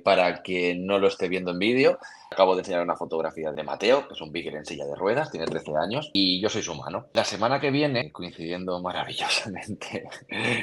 Para quien no lo esté viendo en vídeo, acabo de enseñar una fotografía de Mateo, que es un beagle en silla de ruedas, tiene 13 años, y yo soy su humano. La semana que viene, coincidiendo maravillosamente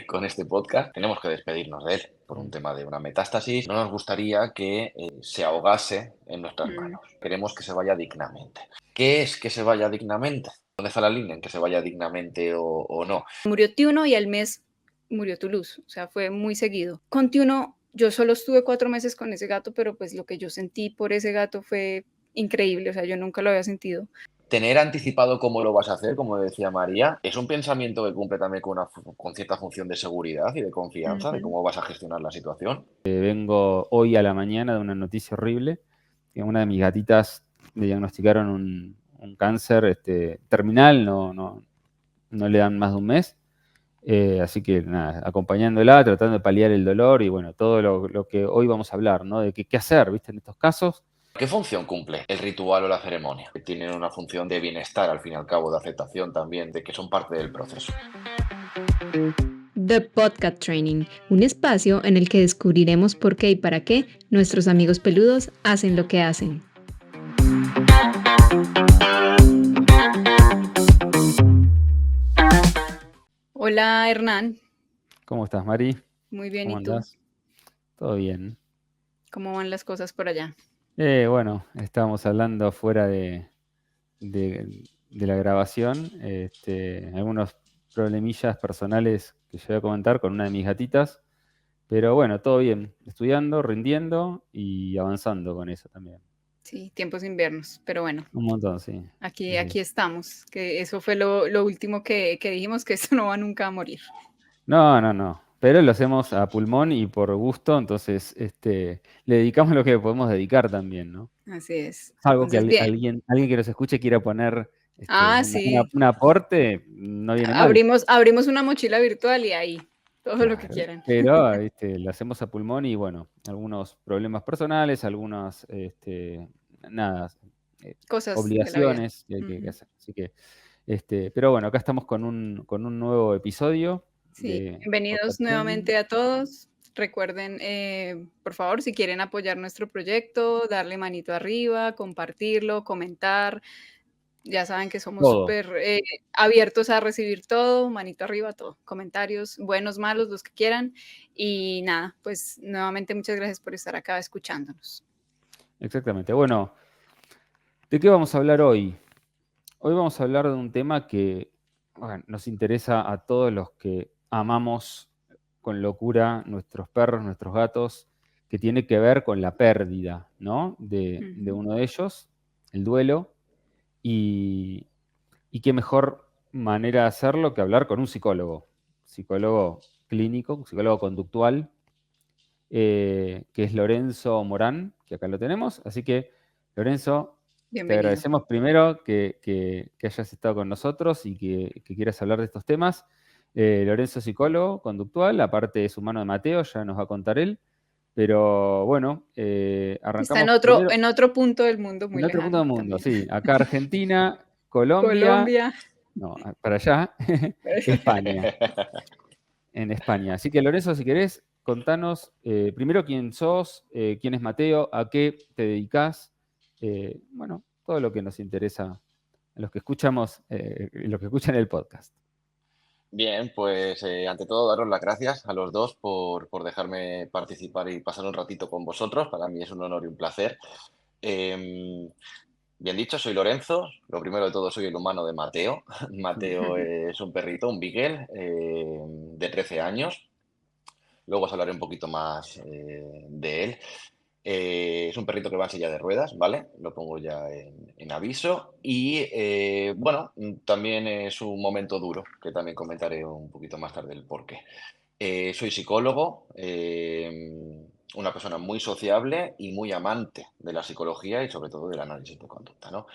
con este podcast, tenemos que despedirnos de él por un tema de una metástasis. No nos gustaría que se ahogase en nuestras Mm. manos. Queremos que se vaya dignamente. ¿Qué es que se vaya dignamente? ¿Dónde está la línea en que se vaya dignamente o no? Murió Tiuno y al mes murió Toulouse, o sea, fue muy seguido. Con Tiuno yo solo estuve 4 meses con ese gato, pero pues lo que yo sentí por ese gato fue increíble, o sea, yo nunca lo había sentido. Tener anticipado cómo lo vas a hacer, como decía María, es un pensamiento que cumple también con cierta función de seguridad y de confianza de Ujú. cómo vas a gestionar la situación. Vengo hoy a la mañana de una noticia horrible, que una de mis gatitas le diagnosticaron un cáncer terminal, no le dan más de un mes. Así que nada, acompañándola, tratando de paliar el dolor y bueno, todo lo que hoy vamos a hablar, ¿no? De qué hacer, ¿viste? En estos casos. ¿Qué función cumple el ritual o la ceremonia? Que tienen una función de bienestar, al fin y al cabo, de aceptación también, de que son parte del proceso. The Podcast Training, un espacio en el que descubriremos por qué y para qué nuestros amigos peludos hacen lo que hacen. Hola Hernán, ¿Cómo estás, Mari? muy bien, ¿Cómo ¿y tú? andás? Todo bien. ¿Cómo van las cosas por allá? Bueno, estábamos hablando fuera de la grabación, algunos problemillas personales que yo voy a comentar con una de mis gatitas, pero bueno, todo bien, estudiando, rindiendo y avanzando con eso también. Sí, tiempos inviernos, pero bueno, Un montón, sí. aquí estamos, que eso fue lo último que dijimos, que esto no va nunca a morir. No, pero lo hacemos a pulmón y por gusto, entonces le dedicamos lo que podemos dedicar también, ¿no? Así es. Algo que Entonces, bien. alguien que nos escuche quiera poner Sí, un aporte, no viene mal. abrimos una mochila virtual y ahí, todo lo que Claro, quieran. pero lo hacemos a pulmón y bueno, algunos problemas personales, algunas, nada, Cosas de la vida. obligaciones que hay que Ujú. hacer. Así que, pero bueno, acá estamos con un nuevo episodio Sí, de bienvenidos Podcast Training. nuevamente a todos. Recuerden, por favor, si quieren apoyar nuestro proyecto, darle manito arriba, compartirlo, comentar. Ya saben que somos Todo. súper abiertos a recibir todo, manito arriba, todo. Comentarios, buenos, malos, los que quieran. Y nada, pues nuevamente muchas gracias por estar acá escuchándonos. Exactamente. Bueno, ¿de qué vamos a hablar hoy? Hoy vamos a hablar de un tema que bueno, nos interesa a todos los que amamos con locura nuestros perros, nuestros gatos, que tiene que ver con la pérdida, ¿no? De Ujú. uno de ellos, el duelo, y qué mejor manera de hacerlo que hablar con un psicólogo clínico, un psicólogo conductual, que es Lorenzo Morán, que acá lo tenemos. Así que, Lorenzo, te Bienvenido. agradecemos primero que hayas estado con nosotros y que quieras hablar de estos temas. Lorenzo es psicólogo conductual, aparte es humano de Mateo, ya nos va a contar él. Pero bueno, Está arrancamos primero en otro punto del mundo muy en otro punto lejano del mundo, también. sí. Acá Argentina, Colombia, Colombia. no, para allá, España, en España. Así que Lorenzo, si querés, contanos primero quién sos, quién es Mateo, a qué te dedicas, bueno, todo lo que nos interesa a los que escuchamos, los que escuchan el podcast. Bien, pues ante todo daros las gracias a los dos por dejarme participar y pasar un ratito con vosotros. Para mí es un honor y un placer. Em, Bien dicho, soy Lorenzo. Lo primero de todo, soy el humano de Mateo. Mateo es un perrito, un beagle de 13 años. Luego os hablaré un poquito más de él. Es un perrito que va en silla de ruedas, ¿vale? Lo pongo ya en aviso. Y bueno, también es un momento duro, que también comentaré un poquito más tarde el porqué. Soy psicólogo, una persona muy sociable y muy amante de la psicología y sobre todo del análisis de conducta, ¿no?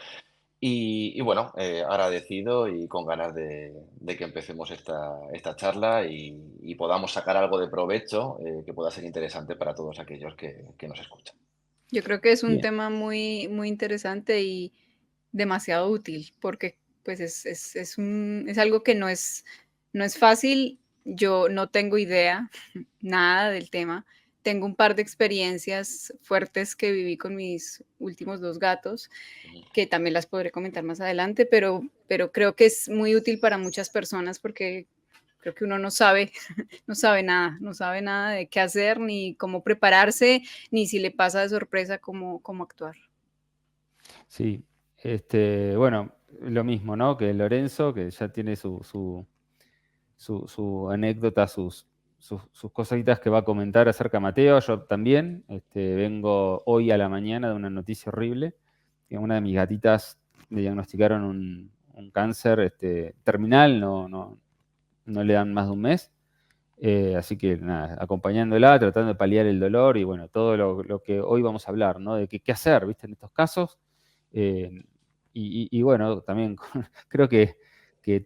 Y bueno, agradecido y con ganas de que empecemos esta charla y podamos sacar algo de provecho que pueda ser interesante para todos aquellos que nos escuchan. Yo creo que es un Bien, tema muy interesante y demasiado útil, porque pues es algo que no es fácil. Yo no tengo idea, nada del tema. tengo un par de experiencias fuertes que viví con mis últimos 2 gatos, que también las podré comentar más adelante, pero creo que es muy útil para muchas personas porque creo que uno no sabe, no sabe nada de qué hacer, ni cómo prepararse, ni si le pasa de sorpresa cómo actuar. Sí, bueno, lo mismo, ¿no? Que Lorenzo, que ya tiene su anécdota, sus cositas que va a comentar acerca de Mateo. Yo también vengo hoy a la mañana de una noticia horrible, que a una de mis gatitas le diagnosticaron un cáncer terminal, no le dan más de un mes. Así que nada, acompañándola, tratando de paliar el dolor y bueno, todo lo que hoy vamos a hablar, ¿no? De qué hacer, ¿viste? En estos casos. Eh, y bueno, también creo que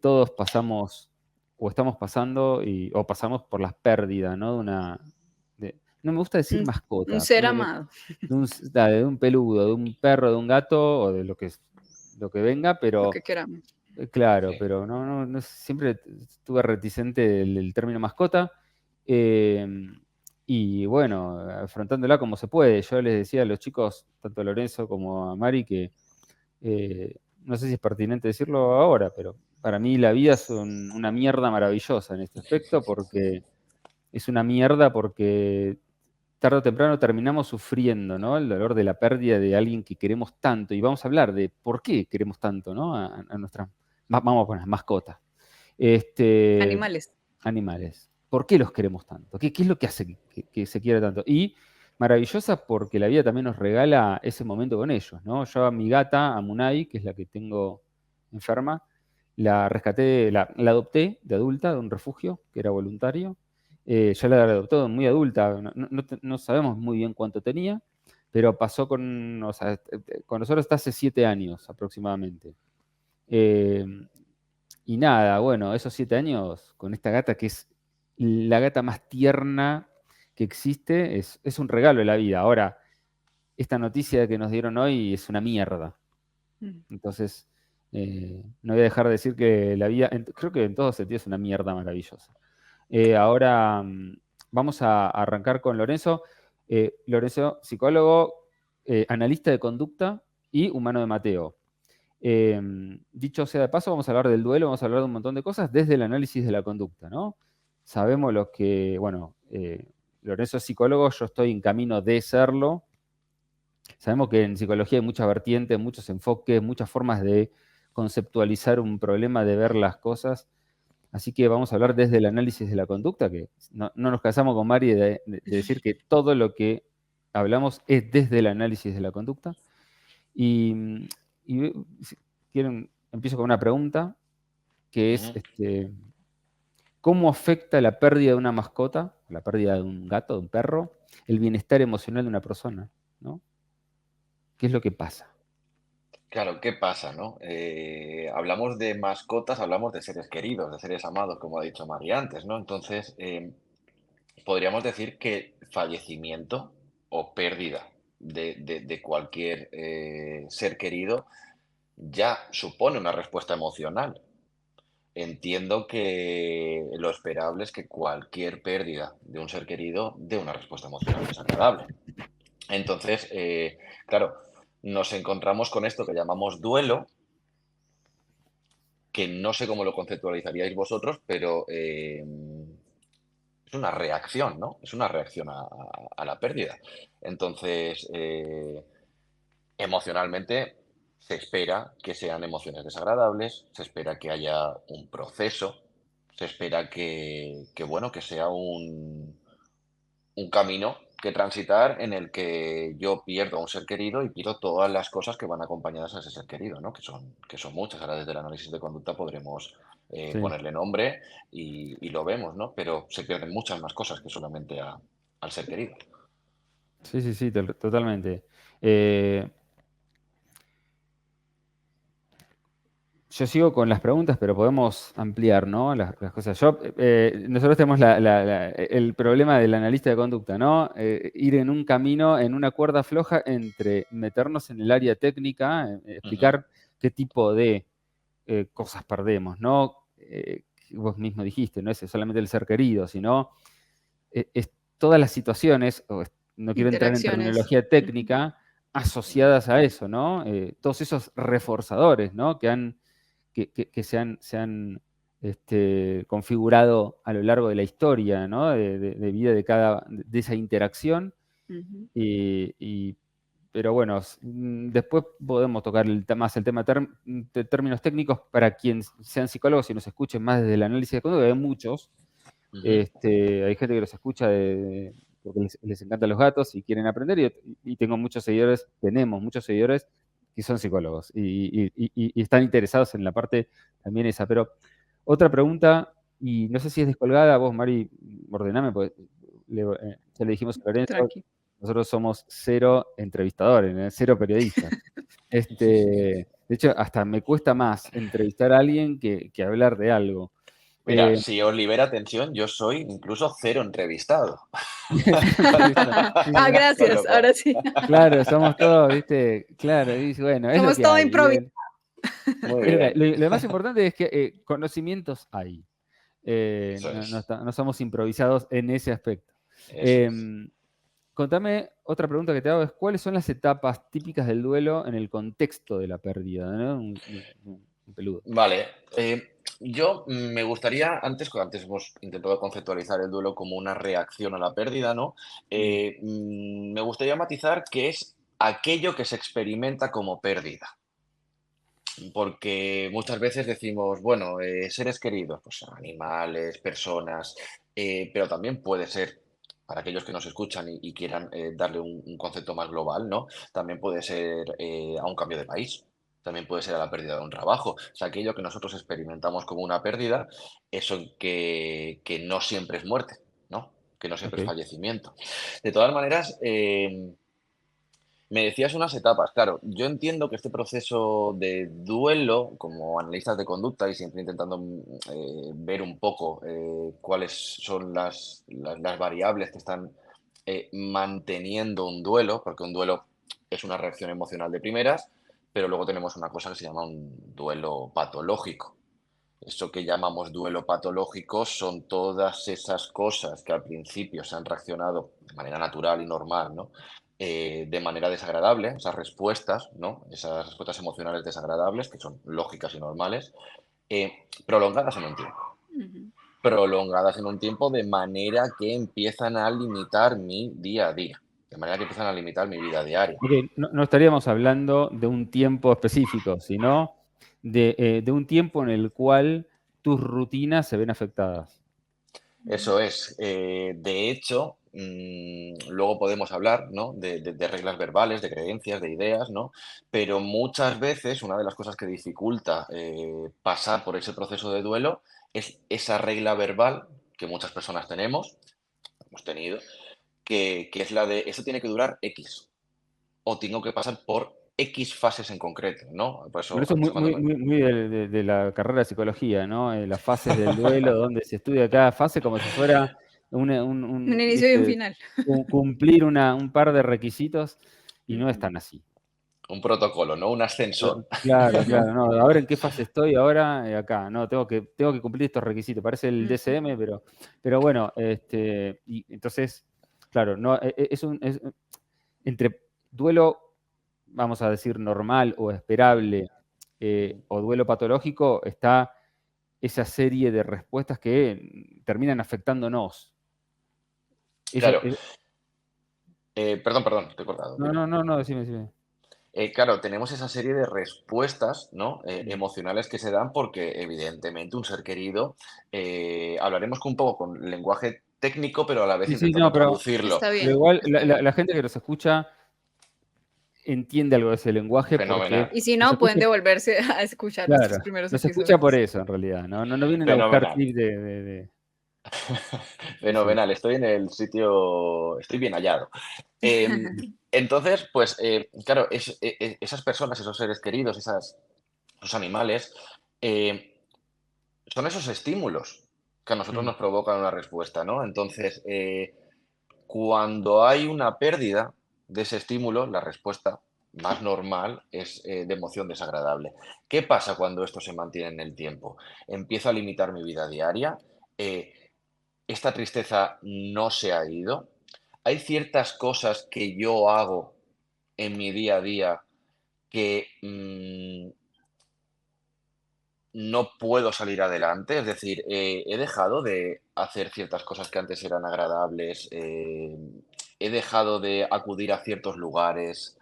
todos pasamos o estamos pasando o pasamos por las pérdidas, ¿no? No me gusta decir Un mascota, ser amado. de un peludo, de un perro, de un gato o de lo que venga, Lo pero que queramos. claro, Sí. pero no, siempre estuve reticente del término mascota. eh, y bueno, afrontándola como se puede. Yo les decía a los chicos, tanto a Lorenzo como a Mari, que no sé si es pertinente decirlo ahora, pero para mí la vida es una mierda maravillosa en este aspecto, porque es una mierda porque tarde o temprano terminamos sufriendo, ¿no? El dolor de la pérdida de alguien que queremos tanto. Y vamos a hablar de por qué queremos tanto, ¿no? A nuestras, vamos a poner, mascotas. Animales. Animales. ¿Por qué los queremos tanto? ¿Qué es lo que hace que se quiera tanto? Y maravillosa porque la vida también nos regala ese momento con ellos, ¿no? Yo a mi gata, a Munai, que es la que tengo enferma, la rescaté, la adopté de adulta de un refugio que era voluntario. Ya la adoptó muy adulta, no sabemos muy bien cuánto tenía, pero pasó o sea, con nosotros hasta hace 7 años aproximadamente. Eh, y nada, bueno, esos 7 años con esta gata que es la gata más tierna que existe, es un regalo de la vida. Ahora, esta noticia que nos dieron hoy es una mierda. Entonces, no voy a dejar de decir que la vida, creo que en todos sentidos es una mierda maravillosa. Ahora vamos a arrancar con Lorenzo. Lorenzo, psicólogo, analista de conducta y humano de Mateo. Dicho sea de paso, vamos a hablar del duelo, vamos a hablar de un montón de cosas desde el análisis de la conducta, ¿no? Sabemos lo que, bueno, Lorenzo es psicólogo, yo estoy en camino de serlo. Sabemos que en psicología hay muchas vertientes, muchos enfoques, muchas formas de conceptualizar un problema, de ver las cosas. Así que vamos a hablar desde el análisis de la conducta, que no nos casamos con Mari de decir que todo lo que hablamos es desde el análisis de la conducta. Y si quieren, empiezo con una pregunta, que es, ¿cómo afecta la pérdida de una mascota, la pérdida de un gato, de un perro, el bienestar emocional de una persona? ¿No? ¿Qué es lo que pasa? Claro, ¿qué pasa, no? Hablamos de mascotas, hablamos de seres queridos, de seres amados, como ha dicho María antes, ¿no? Entonces, podríamos decir que fallecimiento o pérdida de cualquier ser querido ya supone una respuesta emocional. Entiendo que lo esperable es que cualquier pérdida de un ser querido dé una respuesta emocional desagradable. Entonces, claro, nos encontramos con esto que llamamos duelo, que no sé cómo lo conceptualizaríais vosotros, pero es una reacción, ¿no? Es una reacción a la pérdida. Entonces, emocionalmente se espera que sean emociones desagradables, se espera que haya un proceso, se espera bueno, que sea un camino que transitar en el que yo pierdo a un ser querido y pierdo todas las cosas que van acompañadas a ese ser querido, ¿no? Que son muchas. Ahora desde el análisis de conducta podremos Sí, ponerle nombre y lo vemos, ¿no? Pero se pierden muchas más cosas que solamente al ser querido. sí, totalmente. Eh, Yo sigo con las preguntas, pero podemos ampliar, ¿no? Las cosas. Nosotros tenemos el problema del analista de conducta, ¿no? Ir en un camino, en una cuerda floja entre meternos en el área técnica, Ujú. explicar qué tipo de cosas perdemos, ¿no? Vos mismo dijiste, no es solamente el ser querido, sino todas las situaciones, no quiero entrar en Interacciones. terminología técnica, asociadas a eso, ¿no? Todos esos reforzadores, ¿no? Que se han configurado a lo largo de la historia, ¿no? De vida de esa interacción. Pero bueno, después podemos tocar más el tema de términos técnicos para quienes sean psicólogos y nos escuchen más desde el análisis de conducta. Hay muchos. Hay gente que los escucha porque les encantan los gatos y quieren aprender, y tenemos muchos seguidores que son psicólogos y están interesados en la parte también esa. Pero otra pregunta, y no sé si es descolgada, vos, Mari, ordename, pues ya le dijimos a Lorenzo, Tranqui. nosotros somos 0 entrevistadores, 0 periodistas. De hecho, hasta me cuesta más entrevistar a alguien que hablar de algo. Mira, si os libera tensión, yo soy incluso 0 entrevistado. Gracias, ahora sí. Claro, somos todos, ¿viste? Claro, y bueno, es Somos lo que todo hay. improvisados. Muy bien. Lo más importante es que conocimientos hay. No somos improvisados en ese aspecto. Contame, otra pregunta que te hago es, ¿cuáles son las etapas típicas del duelo en el contexto de la pérdida, ¿no? Un peludo. Vale. Yo me gustaría, antes hemos intentado conceptualizar el duelo como una reacción a la pérdida, ¿no? Me gustaría matizar que es aquello que se experimenta como pérdida. Porque muchas veces decimos, bueno, seres queridos, pues animales, personas, pero también puede ser, para aquellos que nos escuchan y quieran darle un concepto más global, ¿no? También puede ser a un cambio de país, también puede ser a la pérdida de un trabajo. O sea, aquello que nosotros experimentamos como una pérdida, eso que no siempre es muerte, ¿no? Que no siempre es fallecimiento. De todas maneras, me decías unas etapas, claro. Yo entiendo que este proceso de duelo, como analistas de conducta y siempre intentando ver un poco cuáles son las variables que están manteniendo un duelo, porque un duelo es una reacción emocional de primeras, pero luego tenemos una cosa que se llama un duelo patológico. Eso que llamamos duelo patológico son todas esas cosas que al principio se han reaccionado de manera natural y normal, ¿no? De manera desagradable, esas respuestas, ¿no? Esas respuestas emocionales desagradables, que son lógicas y normales, prolongadas en un tiempo. Prolongadas en un tiempo de manera que empiezan a limitar mi día a día, de manera que empiezan a limitar mi vida diaria. Okay. No estaríamos hablando de un tiempo específico, sino de un tiempo en el cual tus rutinas se ven afectadas. Eso es. De hecho, luego podemos hablar, ¿no? de reglas verbales, de creencias, de ideas, ¿no? Pero muchas veces una de las cosas que dificulta pasar por ese proceso de duelo es esa regla verbal que muchas personas hemos tenido, que es la de eso tiene que durar X o tengo que pasar por X fases en concreto, ¿no? Por Pero eso eso a es veces cuando muy de la carrera de psicología, ¿no? Las fases del duelo, donde se estudia cada fase como si fuera Un inicio y un final. cumplir un par de requisitos, y no es tan así. un protocolo, ¿no? Un ascensor. Claro, no. Ahora en qué fase estoy, ahora acá, no, tengo que cumplir estos requisitos. Parece el DSM, pero bueno, y entonces, claro, no, entre duelo, vamos a decir, normal o esperable, o duelo patológico, está esa serie de respuestas que terminan afectándonos. Claro. Perdón, te he cortado. No, decime. Claro, tenemos esa serie de respuestas, ¿no? Emocionales que se dan porque, evidentemente, un ser querido, hablaremos un poco con lenguaje técnico, pero a la vez intentando traducirlo. Está bien. Pero igual la gente que nos escucha entiende algo de ese lenguaje. Fenomenal. Porque y si no, pueden devolverse a escuchar nuestros primeros nos episodios. escucha por eso, en realidad. No vienen a buscar tips Fenomenal, estoy en el sitio, estoy bien hallado. Entonces, pues, claro, esas personas, esos seres queridos, esos animales, son esos estímulos que a nosotros nos provocan una respuesta, ¿no? Entonces, cuando hay una pérdida de ese estímulo, la respuesta más normal es de emoción desagradable. ¿Qué pasa cuando esto se mantiene en el tiempo? Empiezo a limitar mi vida diaria. esta tristeza no se ha ido. Hay ciertas cosas que yo hago en mi día a día que no puedo salir adelante. Es decir, he dejado de hacer ciertas cosas que antes eran agradables, he dejado de acudir a ciertos lugares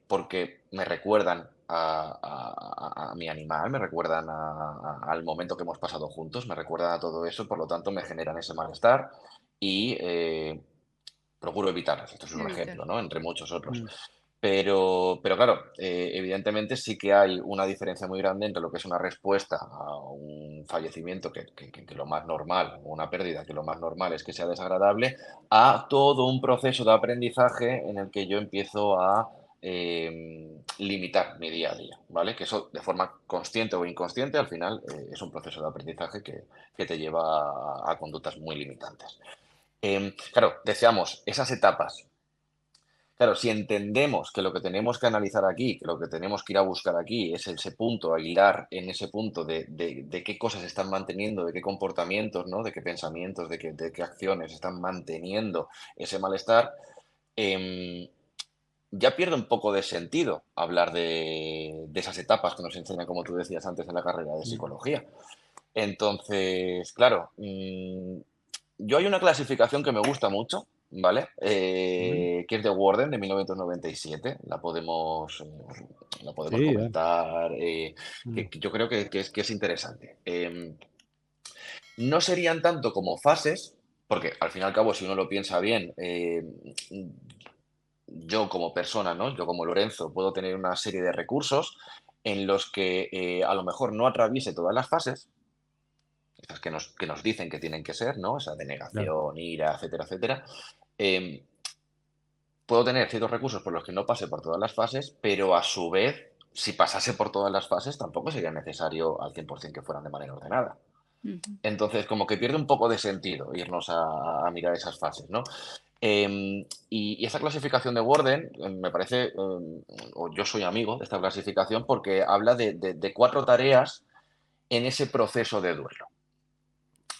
porque me recuerdan a mi animal, me recuerdan al momento que hemos pasado juntos, me recuerdan a todo eso, por lo tanto me generan ese malestar y procuro evitarlas. Esto es un Evitar. ejemplo, ¿no? Entre muchos otros. Mm. Pero claro, evidentemente sí que hay una diferencia muy grande entre lo que es una respuesta a un fallecimiento que lo más normal, o una pérdida que lo más normal es que sea desagradable, a todo un proceso de aprendizaje en el que yo empiezo a limitar mi día a día, ¿vale? Que eso de forma consciente o inconsciente al final es un proceso de aprendizaje que te lleva a conductas muy limitantes. Claro, deseamos esas etapas. Claro, si entendemos que lo que tenemos que analizar aquí, que lo que tenemos que ir a buscar aquí es ese punto, a hilar en ese punto de qué cosas están manteniendo, de qué comportamientos, ¿no? De qué pensamientos, de qué acciones están manteniendo ese malestar, em, ya pierde un poco de sentido hablar de esas etapas que nos enseñan, como tú decías antes, en la carrera de Mm. psicología. Entonces, claro, yo hay una clasificación que me gusta mucho, ¿vale? Ujú. Que es de Warden, de 1997. La podemos Sí, dale. comentar, Mm. que yo creo que es interesante. No serían tanto como fases, porque al fin y al cabo, si uno lo piensa bien, yo como persona, ¿no? Yo como Lorenzo puedo tener una serie de recursos en los que a lo mejor no atraviese todas las fases, estas que nos dicen que tienen que ser, ¿no? Esa Claro. denegación, ira, etcétera, etcétera. Em, Puedo tener ciertos recursos por los que no pase por todas las fases, pero a su vez, si pasase por todas las fases, tampoco sería necesario al 100% que fueran de manera ordenada. Ujú. Entonces, como que pierde un poco de sentido irnos a mirar esas fases, ¿no? Y esta clasificación de Warden me parece, o yo soy amigo de esta clasificación porque habla de 4 tareas en ese proceso de duelo.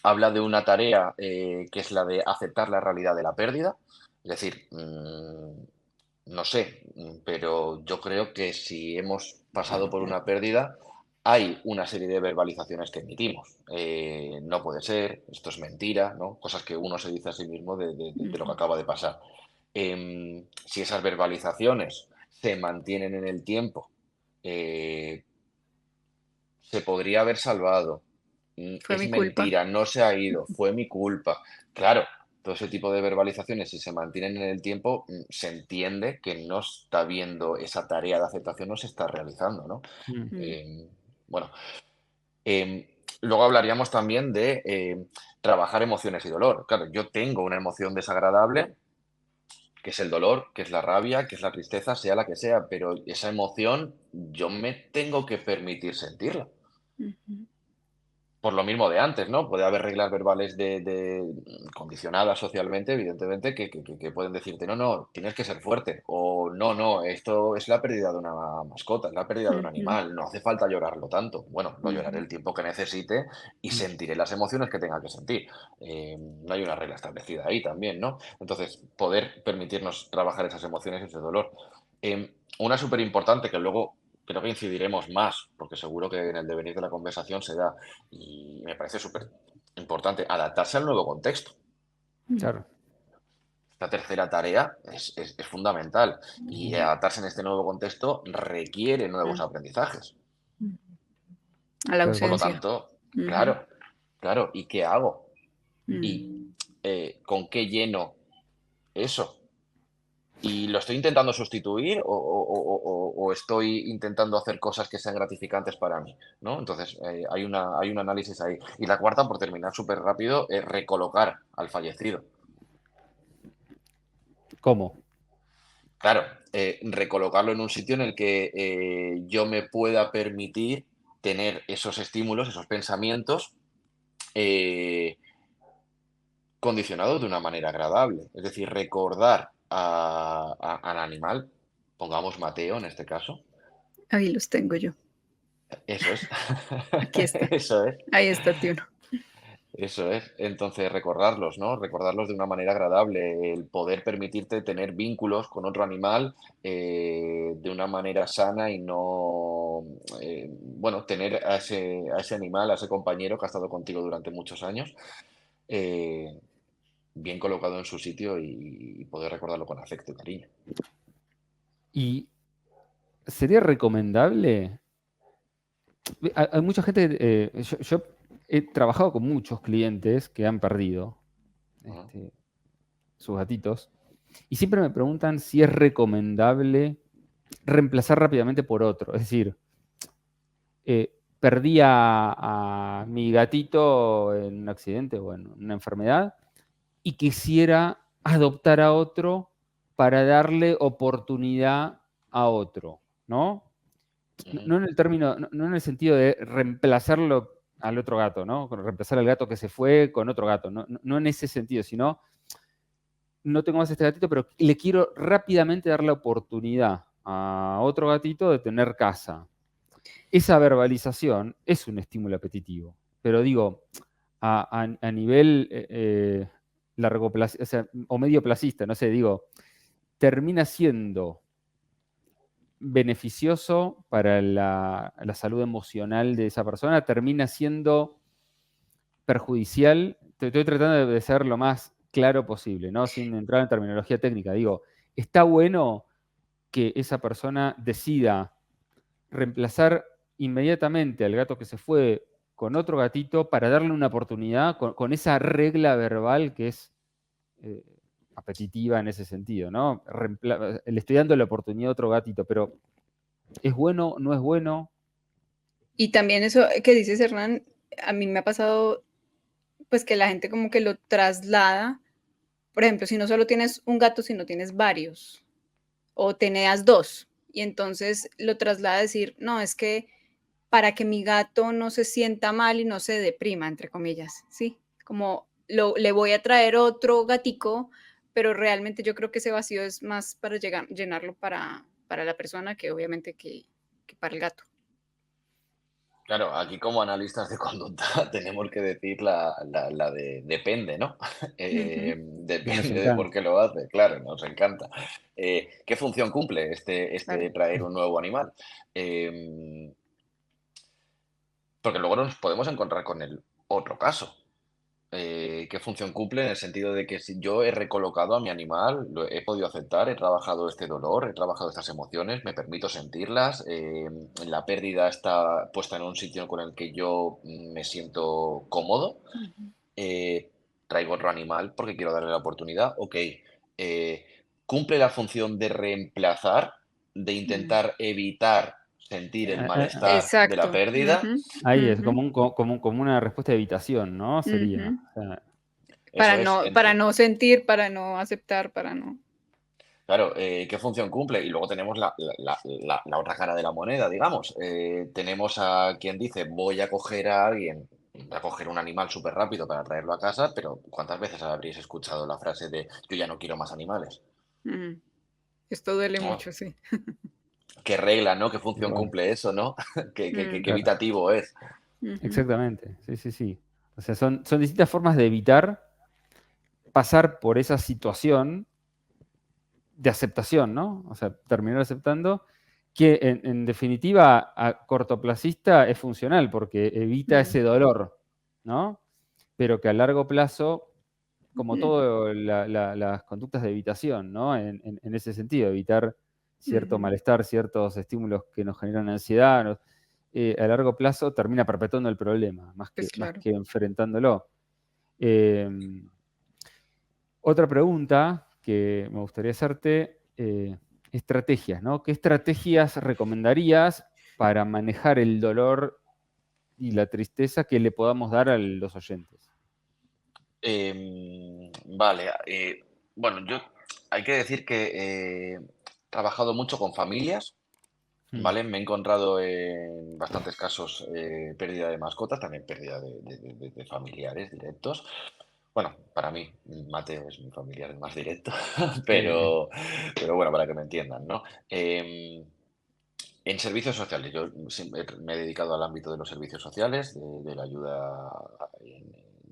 Habla de una tarea que es la de aceptar la realidad de la pérdida, es decir, no sé, pero yo creo que si hemos pasado por una pérdida, hay una serie de verbalizaciones que emitimos. No puede ser, esto es mentira, ¿no? Cosas que uno se dice a sí mismo de lo que Ujú. acaba de pasar. Si esas verbalizaciones se mantienen en el tiempo, eh, se podría haber salvado. Fue Es mi culpa. mentira, no se ha ido, fue mi culpa. Claro, todo ese tipo de verbalizaciones, si se mantienen en el tiempo, se entiende que no está viendo esa tarea de aceptación, no se está realizando, ¿no? Mm. Mm. Bueno, luego hablaríamos también de trabajar emociones y dolor. Claro, yo tengo una emoción desagradable, que es el dolor, que es la rabia, que es la tristeza, sea la que sea, pero esa emoción yo me tengo que permitir sentirla. Ujú. Por lo mismo de antes, ¿no? Puede haber reglas verbales condicionadas socialmente, evidentemente, que pueden decirte, no, no, tienes que ser fuerte, o no, no, esto es la pérdida de una mascota, es la pérdida de un Ujú. animal, no hace falta llorarlo tanto. Bueno, lo lloraré Ujú. el tiempo que necesite y Mm. sentiré las emociones que tenga que sentir. No hay una regla establecida ahí también, ¿no? Entonces, poder permitirnos trabajar esas emociones y ese dolor. Una súper importante que luego creo que incidiremos más, porque seguro que en el devenir de la conversación se da, y me parece súper importante, adaptarse al nuevo contexto. Mm. Claro. Esta tercera tarea es fundamental y Ujú. adaptarse en este nuevo contexto requiere nuevos Ah. aprendizajes. Ujú. A la Claro. Por lo ausencia. tanto, Ujú. claro, claro, ¿y qué hago? ¿Y Mm. con qué lleno eso? ¿Y lo estoy intentando sustituir o estoy intentando hacer cosas que sean gratificantes para mí? ¿No? Entonces, hay un análisis ahí. Y la cuarta, por terminar súper rápido, es recolocar al fallecido. ¿Cómo? Claro, recolocarlo en un sitio en el que yo me pueda permitir tener esos estímulos, esos pensamientos eh, condicionados de una manera agradable. Es decir, recordar al animal, pongamos Mateo en este caso. Ahí los tengo yo. Eso es. Aquí está. Eso es. Ahí está Tiuno. Eso es. Entonces, recordarlos, ¿no? Recordarlos de una manera agradable, el poder permitirte tener vínculos con otro animal de una manera sana y no, bueno, tener a ese animal, a ese compañero que ha estado contigo durante muchos años, eh, bien colocado en su sitio y poder recordarlo con afecto y cariño. Y sería recomendable. Hay mucha gente. Yo he trabajado con muchos clientes que han perdido Ajá. sus gatitos. Y siempre me preguntan si es recomendable reemplazar rápidamente por otro. Es decir, perdí a mi gatito en un accidente o en una enfermedad y quisiera adoptar a otro para darle oportunidad a otro, ¿no? Ujú. No en el término, no en el sentido de reemplazarlo al otro gato, ¿no? Reemplazar al gato que se fue con otro gato, no en ese sentido, sino no tengo más este gatito, pero le quiero rápidamente dar la oportunidad a otro gatito de tener casa. Esa verbalización es un estímulo apetitivo, pero digo, a nivel largo plazo, o sea, o medio placista, no sé, digo, termina siendo beneficioso para la salud emocional de esa persona, termina siendo perjudicial. Estoy tratando de ser lo más claro posible, ¿no? Sin entrar en terminología técnica. Digo, está bueno que esa persona decida reemplazar inmediatamente al gato que se fue con otro gatito para darle una oportunidad con esa regla verbal que es eh, apetitiva en ese sentido, ¿no? Le estoy dando la oportunidad a otro gatito, pero ¿es bueno? ¿No es bueno? Y también eso que dices, Hernán, a mí me ha pasado, pues que la gente como que lo traslada. Por ejemplo, si no solo tienes un gato, sino tienes varios, o tenías dos, y entonces lo traslada a decir, no, es que para que mi gato no se sienta mal y no se deprima, entre comillas, ¿sí? Como le voy a traer otro gatico, pero realmente yo creo que ese vacío es más para llenarlo para la persona que obviamente que para el gato. Claro, aquí como analistas de conducta tenemos que decir la de depende, ¿no? Ujú. Y nos Depende de por encanta. qué lo hace, claro, nos encanta. ¿Qué función cumple Claro. este traer un nuevo animal? Em, Porque luego nos podemos encontrar con el otro caso. ¿Qué función cumple? En el sentido de que si yo he recolocado a mi animal, lo he podido aceptar, he trabajado este dolor, he trabajado estas emociones, me permito sentirlas, la pérdida está puesta en un sitio con el que yo me siento cómodo, Ujú. eh, traigo otro animal porque quiero darle la oportunidad, ok, eh, cumple la función de reemplazar, de Mm. intentar evitar sentir el malestar de la Exacto. pérdida. Ujú, Ahí es ujú, como una respuesta de evitación, ¿no? Sería. ujú. O sea, Eso es. Para no sentir, para no aceptar, para no. Claro, ¿qué función cumple? Y luego tenemos la otra cara de la moneda, digamos. Tenemos a quien dice, voy a coger a alguien, voy a coger un animal súper rápido para traerlo a casa, pero ¿cuántas veces habréis escuchado la frase de yo ya no quiero más animales? Mm. Esto duele ¿No? mucho, sí. ¿Qué regla, no? ¿Qué tal función cual. cumple eso, no? ¿Qué Mm. Claro. evitativo es? Ujú. Exactamente. Sí, sí, sí. O sea, son distintas formas de evitar pasar por esa situación de aceptación, ¿no? O sea, terminar aceptando, que en definitiva a cortoplacista es funcional porque evita Mm. ese dolor, ¿no? Pero que a largo plazo, como Mm. todo las conductas de evitación, ¿no? En ese sentido, evitar cierto Ujú. malestar, ciertos estímulos que nos generan ansiedad, a largo plazo termina perpetuando el problema, Pues más claro. que enfrentándolo. Eh, Otra pregunta que me gustaría hacerte, estrategias, ¿no? ¿Qué estrategias recomendarías para manejar el dolor y la tristeza que le podamos dar a los oyentes? Vale, bueno, yo hay que decir que he trabajado mucho con familias. Mm, Vale, me he encontrado en bastantes casos pérdida de mascotas, también pérdida de familiares directos. Bueno, para mí, Mateo es mi familiar más directo, bien. pero bueno, para que me entiendan, ¿no? En servicios sociales, yo siempre me he dedicado al ámbito de los servicios sociales, de la ayuda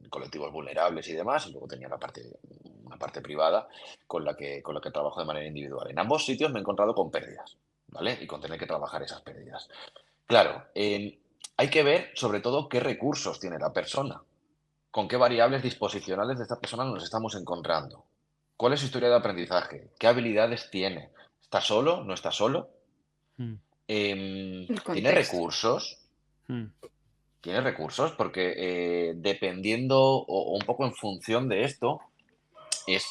colectivos vulnerables y demás, y luego tenía una parte privada con la que trabajo de manera individual. En ambos sitios me he encontrado con pérdidas, ¿vale? Y con tener que trabajar esas pérdidas. Claro, hay que ver sobre todo qué recursos tiene la persona, con qué variables disposicionales de esta persona nos estamos encontrando, cuál es su historia de aprendizaje, qué habilidades tiene, ¿está solo? ¿No está solo? Mm, El ¿Tiene contexto. recursos? mm, Tiene recursos porque dependiendo o un poco en función de esto es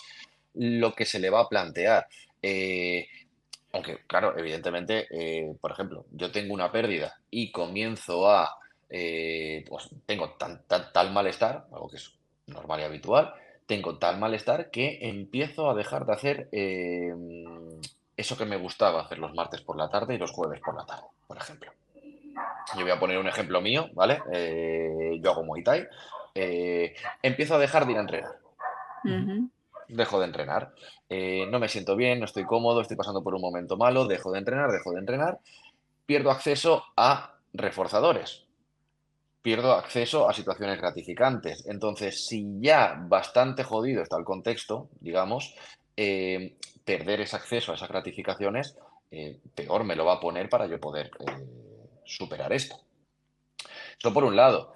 lo que se le va a plantear. Eh, Aunque, claro, evidentemente, por ejemplo, yo tengo una pérdida y comienzo pues tengo tal malestar, algo que es normal y habitual, tengo tal malestar que empiezo a dejar de hacer eso que me gustaba hacer los martes por la tarde y los jueves por la tarde, por ejemplo. Yo voy a poner un ejemplo mío, ¿vale? Yo hago Muay Thai. Empiezo a dejar de ir a entrenar. ujú. Ujú. Dejo de entrenar. No me siento bien, no estoy cómodo, estoy pasando por un momento malo, dejo de entrenar. Pierdo acceso a reforzadores. Pierdo acceso a situaciones gratificantes. Entonces, si ya bastante jodido está el contexto, digamos, perder ese acceso a esas gratificaciones, peor me lo va a poner para yo poder superar esto. Eso por un lado,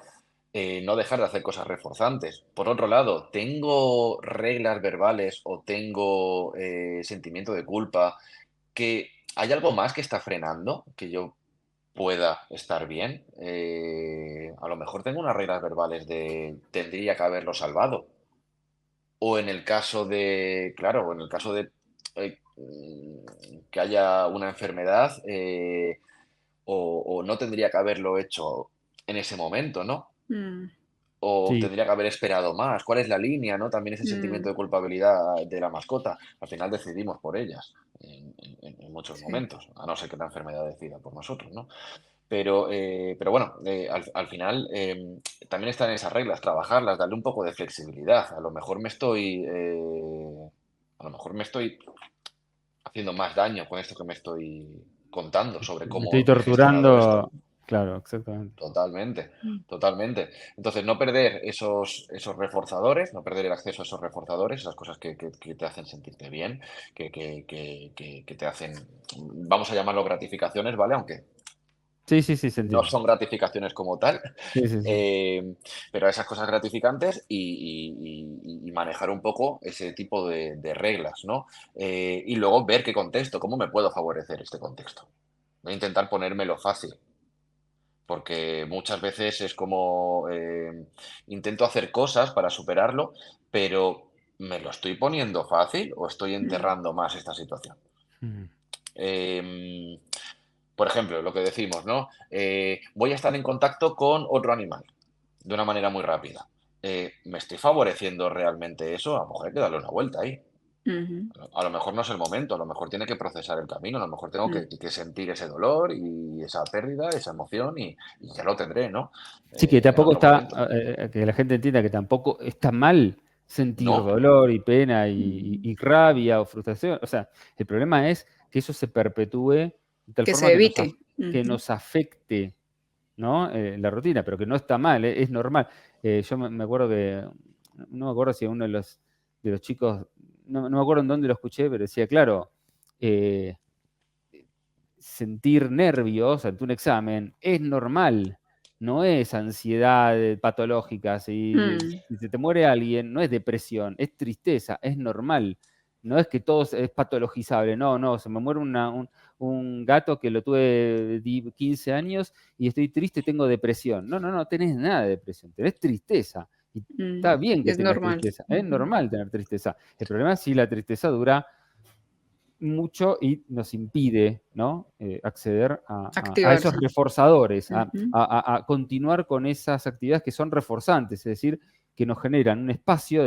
no dejar de hacer cosas reforzantes. Por otro lado, tengo reglas verbales o tengo sentimiento de culpa, que hay algo más que está frenando, que yo pueda estar bien. A lo mejor tengo unas reglas verbales de tendría que haberlo salvado. O en el caso de, claro, o en el caso de que haya una enfermedad, o no tendría que haberlo hecho en ese momento, ¿no? Mm, O Sí, tendría que haber esperado más. ¿Cuál es la línea, no? También ese sentimiento mm, de culpabilidad de la mascota. Al final decidimos por ellas en muchos sí. momentos, a no ser que la enfermedad decida por nosotros, ¿no? Pero bueno, al final también están esas reglas, trabajarlas, darle un poco de flexibilidad. A lo mejor me estoy haciendo más daño con esto que me estoy contando sobre me estoy cómo he gestionado esto. torturando. Claro, exactamente. Totalmente, Mm, totalmente. Entonces, no perder esos reforzadores, no perder el acceso a esos reforzadores, esas cosas que te hacen sentirte bien, que te hacen, vamos a llamarlo gratificaciones, ¿vale? Aunque Sí, sí, sí, se no entiende. son gratificaciones como tal, Sí, sí, sí. pero esas cosas gratificantes y manejar un poco ese tipo de reglas, ¿no? Y luego ver qué contexto, cómo me puedo favorecer este contexto. Voy a intentar ponérmelo fácil, porque muchas veces es como intento hacer cosas para superarlo, pero ¿me lo estoy poniendo fácil o estoy mm, enterrando más esta situación? Mm, Em, por ejemplo, lo que decimos, ¿no? Voy a estar en contacto con otro animal de una manera muy rápida. ¿Me estoy favoreciendo realmente eso? A lo mejor hay que darle una vuelta ahí. ujú, A lo mejor no es el momento, a lo mejor tiene que procesar el camino, a lo mejor tengo mm. que sentir ese dolor y esa pérdida, esa emoción y ya lo tendré, ¿no? Sí, que En tampoco otro está, momento. que la gente entienda que tampoco está mal sentir No, dolor y pena Mm. y rabia o frustración. O sea, el problema es que eso se perpetúe de tal Que forma se evite. que Ujú. nos afecte, ¿no? La rutina, pero que no está mal, es normal. Yo me acuerdo que, no me acuerdo si uno de los chicos, no me acuerdo en dónde lo escuché, pero decía, claro, eh, sentir nervios ante un examen es normal, no es ansiedad patológica. Mm, Si se te muere alguien, no es depresión, es tristeza, es normal. No es que todo es patologizable, no, se me muere un gato que lo tuve 15 años y estoy triste, tengo depresión. No tenés nada de depresión, tenés tristeza. Y está bien que es tengas normal. tristeza, es Ujú. normal tener tristeza. El problema es si la tristeza dura mucho y nos impide, ¿no? Acceder a esos Activarse. reforzadores, Ujú, a continuar con esas actividades que son reforzantes, es decir, que nos generan un espacio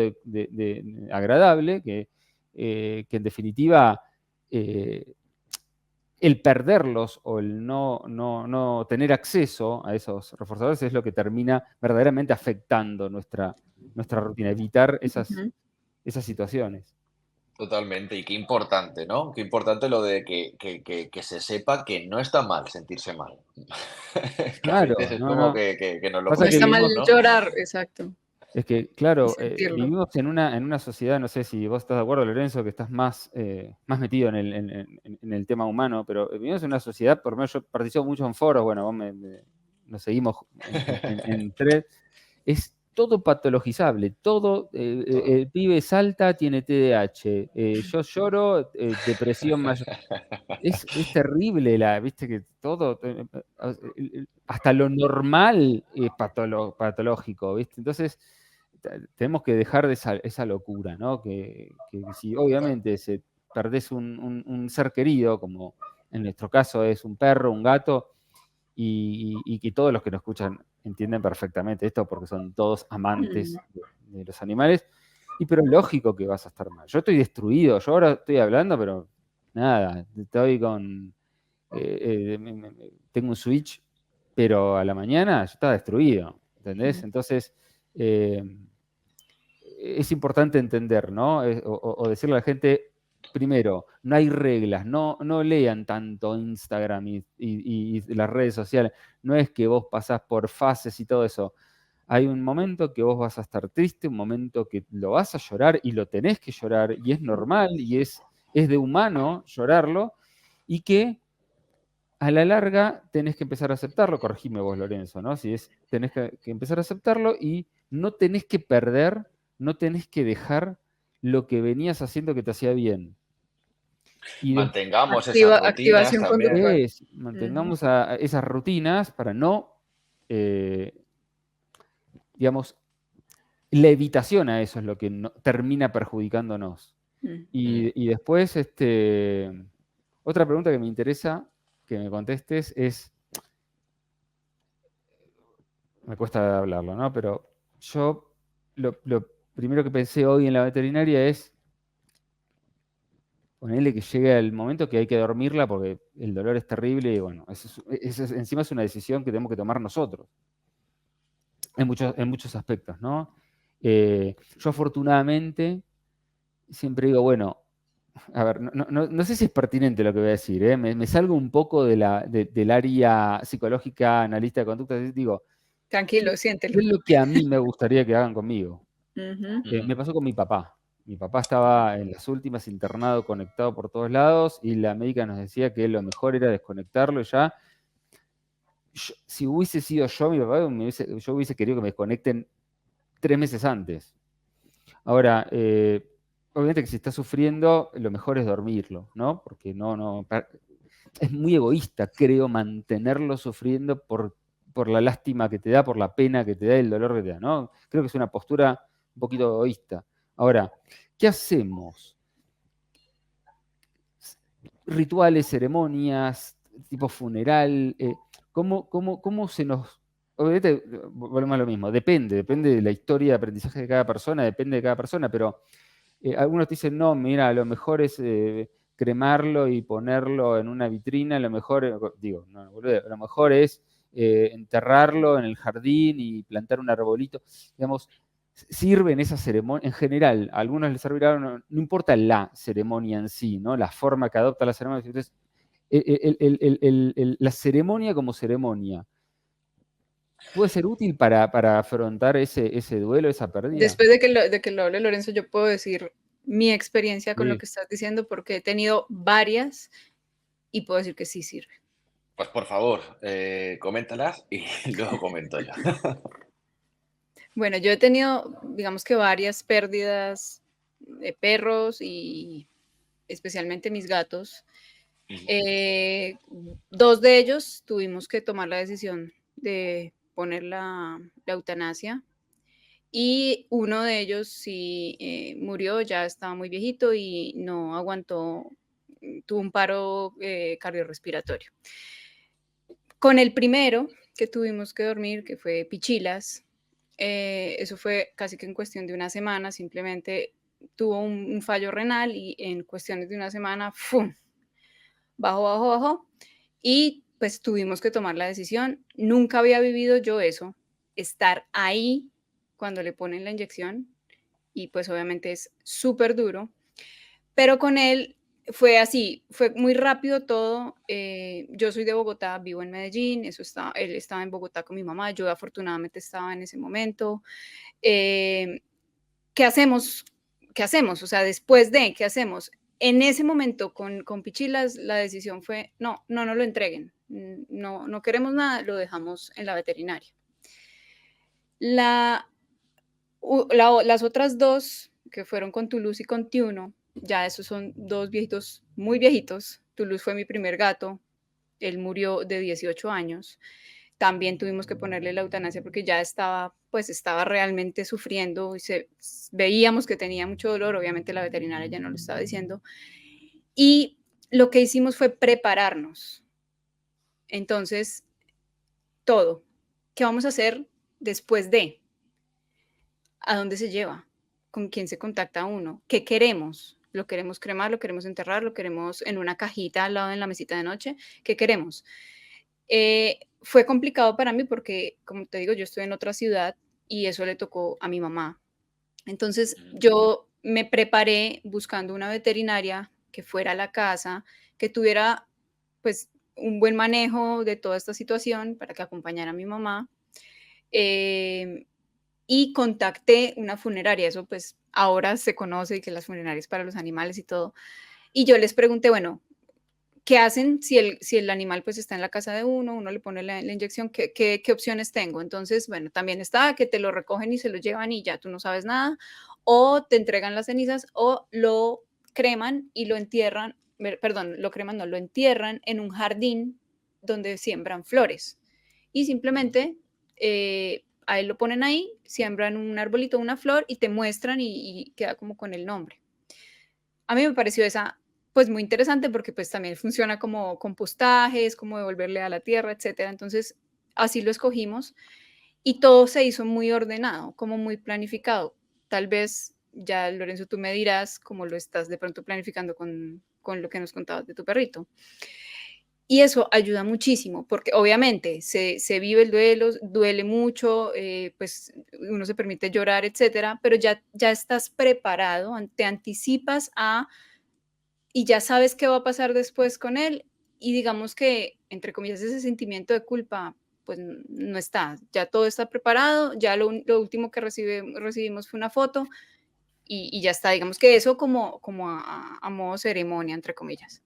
agradable que en definitiva el perderlos o el no tener acceso a esos reforzadores es lo que termina verdaderamente afectando nuestra rutina, evitar ujú. esas situaciones. totalmente. Y qué importante, ¿no? Qué importante lo de que se sepa que no está mal sentirse mal. Que a veces Claro, es como no. que nos lo Pasa No que está mal prohibimos, ¿no? llorar, exacto. Es que, y claro, sentirlo. vivimos en una sociedad, no sé si vos estás de acuerdo, Lorenzo, que estás más metido en el tema humano, pero vivimos en una sociedad, por lo menos yo participo mucho en foros, bueno, nos seguimos en thread, es todo patologizable, todo, Todo. el pibe salta, tiene TDAH, yo lloro, depresión mayor. Es terrible, viste que todo, hasta lo normal es patológico, ¿viste? Entonces, tenemos que dejar de esa locura, ¿no? Que si obviamente perdés un ser querido, como en nuestro caso es un perro, un gato, y que todos los que nos escuchan entienden perfectamente esto porque son todos amantes de los animales, pero lógico que vas a estar mal. Yo estoy destruido, yo ahora estoy hablando, pero nada, estoy con... tengo un Switch, pero a la mañana yo estaba destruido, ¿entendés? Entonces, eh, es importante entender, ¿no? O decirle a la gente, primero, no hay reglas, no lean tanto Instagram y las redes sociales, no es que vos pasás por fases y todo eso. Hay un momento que vos vas a estar triste, un momento que lo vas a llorar y lo tenés que llorar, y es normal, y es de humano llorarlo, y que a la larga tenés que empezar a aceptarlo, corregime vos, Lorenzo, ¿no? Tenés que empezar a aceptarlo y no tenés que perder, no tenés que dejar lo que venías haciendo que te hacía bien. Y Mantengamos esas rutinas Activación también. conductual. después mantengamos a esas rutinas para no, digamos, la evitación a eso es lo que termina perjudicándonos. Y después, otra pregunta que me interesa que me contestes es, me cuesta hablarlo, ¿no? Pero yo lo primero que pensé hoy en la veterinaria es ponerle que llegue el momento que hay que dormirla porque el dolor es terrible y bueno, encima es una decisión que tenemos que tomar nosotros en muchos aspectos, ¿no? Yo afortunadamente siempre digo, bueno, a ver, no sé si es pertinente lo que voy a decir, ¿eh? Me salgo un poco del área psicológica, analista de conducta, digo, ¿qué Tranquilo, siéntelo. es lo que a mí me gustaría que hagan conmigo? Ujú. Me pasó con mi papá. Mi papá estaba en las últimas internado, conectado por todos lados, y la médica nos decía que lo mejor era desconectarlo ya. Si hubiese sido yo, mi papá, yo hubiese querido que me desconecten 3 meses antes. Ahora, obviamente que si está sufriendo, lo mejor es dormirlo, ¿no? Porque es muy egoísta, creo, mantenerlo sufriendo por la lástima que te da, por la pena que te da, el dolor que te da, ¿no? Creo que es una postura un poquito egoísta. Ahora, ¿qué hacemos? Rituales, ceremonias, tipo funeral, ¿cómo se nos... Obviamente, volvemos a lo mismo, depende de la historia de aprendizaje de cada persona, depende de cada persona, pero algunos te dicen, no, mira, lo mejor es cremarlo y ponerlo en una vitrina, lo mejor, digo, no, boludo, lo mejor es enterrarlo en el jardín y plantar un arbolito. Digamos, sirven esas ceremonias, en general, a algunos les servirá, no importa la ceremonia en sí, ¿no? La forma que adopta la ceremonia. Entonces, la ceremonia como ceremonia, ¿puede ser útil para afrontar ese duelo, esa pérdida? Después de que lo hable Lorenzo, yo puedo decir mi experiencia con lo Sí. que estás diciendo, porque he tenido varias y puedo decir que sí sirve. Pues por favor, coméntalas y luego comento yo. Bueno, yo he tenido, digamos que varias pérdidas de perros y especialmente mis gatos. Eh, Dos de ellos tuvimos que tomar la decisión de poner la eutanasia y uno de ellos sí murió, ya estaba muy viejito y no aguantó, tuvo un paro cardiorrespiratorio. Con el primero que tuvimos que dormir, que fue Pichilas, eso fue casi que en cuestión de una semana, simplemente tuvo un fallo renal y en cuestiones de una semana, ¡fum! Bajó, bajó, bajó. Y pues tuvimos que tomar la decisión. Nunca había vivido yo eso, estar ahí cuando le ponen la inyección y pues obviamente es súper duro. Pero con él fue así, fue muy rápido todo. Yo soy de Bogotá, vivo en Medellín, él estaba en Bogotá con mi mamá, yo afortunadamente estaba en ese momento. Eh, ¿Qué hacemos? ¿Qué hacemos? O sea, después de, ¿qué hacemos? En ese momento con Pichilas la decisión fue, no lo entreguen, no queremos nada, lo dejamos en la veterinaria. Las otras dos, que fueron con Toulouse y con Tiuno, ya esos son dos viejitos, muy viejitos. Toulouse fue mi primer gato, él murió de 18 años. También tuvimos que ponerle la eutanasia porque ya estaba realmente sufriendo y veíamos que tenía mucho dolor, obviamente la veterinaria ya no lo estaba diciendo. Y lo que hicimos fue prepararnos. Entonces, todo. ¿Qué vamos a hacer después de? ¿A dónde se lleva? ¿Con quién se contacta uno? ¿Qué queremos? ¿Lo queremos cremar? ¿Lo queremos enterrar? ¿Lo queremos en una cajita al lado de la mesita de noche? ¿Qué queremos? Fue complicado para mí porque, como te digo, yo estoy en otra ciudad y eso le tocó a mi mamá. Entonces yo me preparé buscando una veterinaria que fuera a la casa, que tuviera pues un buen manejo de toda esta situación para que acompañara a mi mamá. Y contacté una funeraria, eso pues ahora se conoce que las funerarias para los animales y todo. Y yo les pregunté, bueno, ¿qué hacen si el animal pues está en la casa de uno le pone la inyección? ¿Qué opciones tengo? Entonces, bueno, también está que te lo recogen y se lo llevan y ya tú no sabes nada, o te entregan las cenizas o lo creman y lo entierran, perdón, lo creman, no, lo entierran en un jardín donde siembran flores. Y simplemente a él lo ponen ahí, siembran un arbolito, una flor y te muestran y queda como con el nombre. A mí me pareció esa pues muy interesante porque pues también funciona como compostaje, es como devolverle a la tierra, etcétera. Entonces, así lo escogimos y todo se hizo muy ordenado, como muy planificado. Tal vez ya, Lorenzo, tú me dirás cómo lo estás de pronto planificando con lo que nos contabas de tu perrito. Y eso ayuda muchísimo, porque obviamente se vive el duelo, duele mucho, pues uno se permite llorar, etcétera, pero ya estás preparado, te anticipas y ya sabes qué va a pasar después con él. Y digamos que, entre comillas, ese sentimiento de culpa, pues no está. Ya todo está preparado, ya lo último que recibimos fue una foto y ya está. Digamos que eso como a modo ceremonia, entre comillas.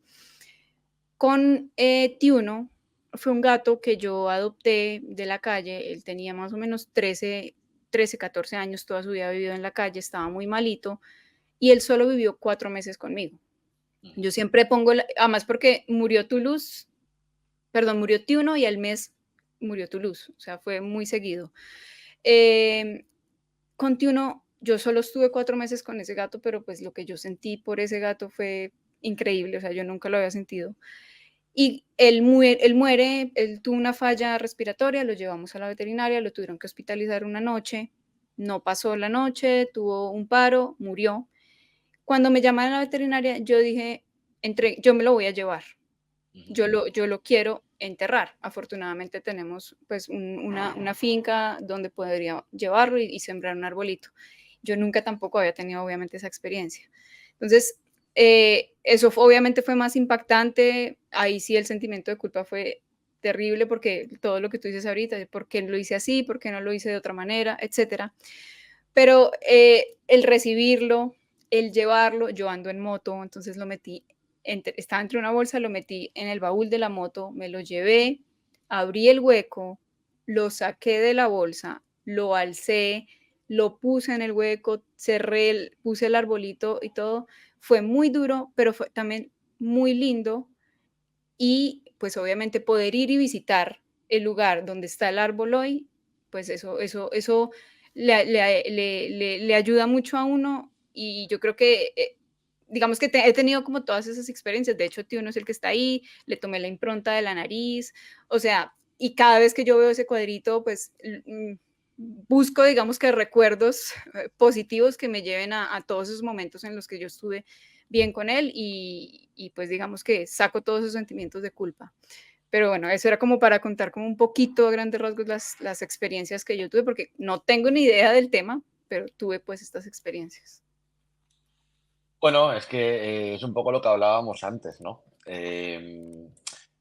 Con Tiuno fue un gato que yo adopté de la calle. Él tenía más o menos 13, 14 años, toda su vida ha vivido en la calle, estaba muy malito y él solo vivió 4 meses conmigo. Yo siempre pongo, además porque murió Tiuno y al mes murió Toulouse, o sea, fue muy seguido. Con Tiuno yo solo estuve 4 meses con ese gato, pero pues lo que yo sentí por ese gato fue increíble, o sea, yo nunca lo había sentido. Y él muere, él tuvo una falla respiratoria, lo llevamos a la veterinaria, lo tuvieron que hospitalizar una noche, no pasó la noche, tuvo un paro, murió. Cuando me llamaron a la veterinaria, yo dije, yo me lo voy a llevar, yo lo quiero enterrar. Afortunadamente tenemos pues una finca donde podría llevarlo y sembrar un arbolito. Yo nunca tampoco había tenido obviamente esa experiencia. Entonces, eso obviamente fue más impactante. Ahí sí el sentimiento de culpa fue terrible porque todo lo que tú dices ahorita, ¿por qué lo hice así? ¿Por qué no lo hice de otra manera? Etcétera. Pero el recibirlo, el llevarlo, yo ando en moto, entonces lo metí, estaba entre una bolsa, lo metí en el baúl de la moto, me lo llevé, abrí el hueco, lo saqué de la bolsa, lo alcé, lo puse en el hueco, cerré, puse el arbolito y todo. Fue muy duro, pero fue también muy lindo y pues obviamente poder ir y visitar el lugar donde está el árbol hoy, pues eso le ayuda mucho a uno y yo creo que, digamos que he tenido como todas esas experiencias. De hecho, Tiuno es el que está ahí, le tomé la impronta de la nariz, o sea, y cada vez que yo veo ese cuadrito, pues busco, digamos que recuerdos positivos que me lleven a todos esos momentos en los que yo estuve bien con él y pues digamos que saco todos esos sentimientos de culpa. Pero bueno, eso era como para contar como un poquito a grandes rasgos las experiencias que yo tuve, porque no tengo ni idea del tema, pero tuve pues estas experiencias. Bueno, es que es un poco lo que hablábamos antes, ¿no?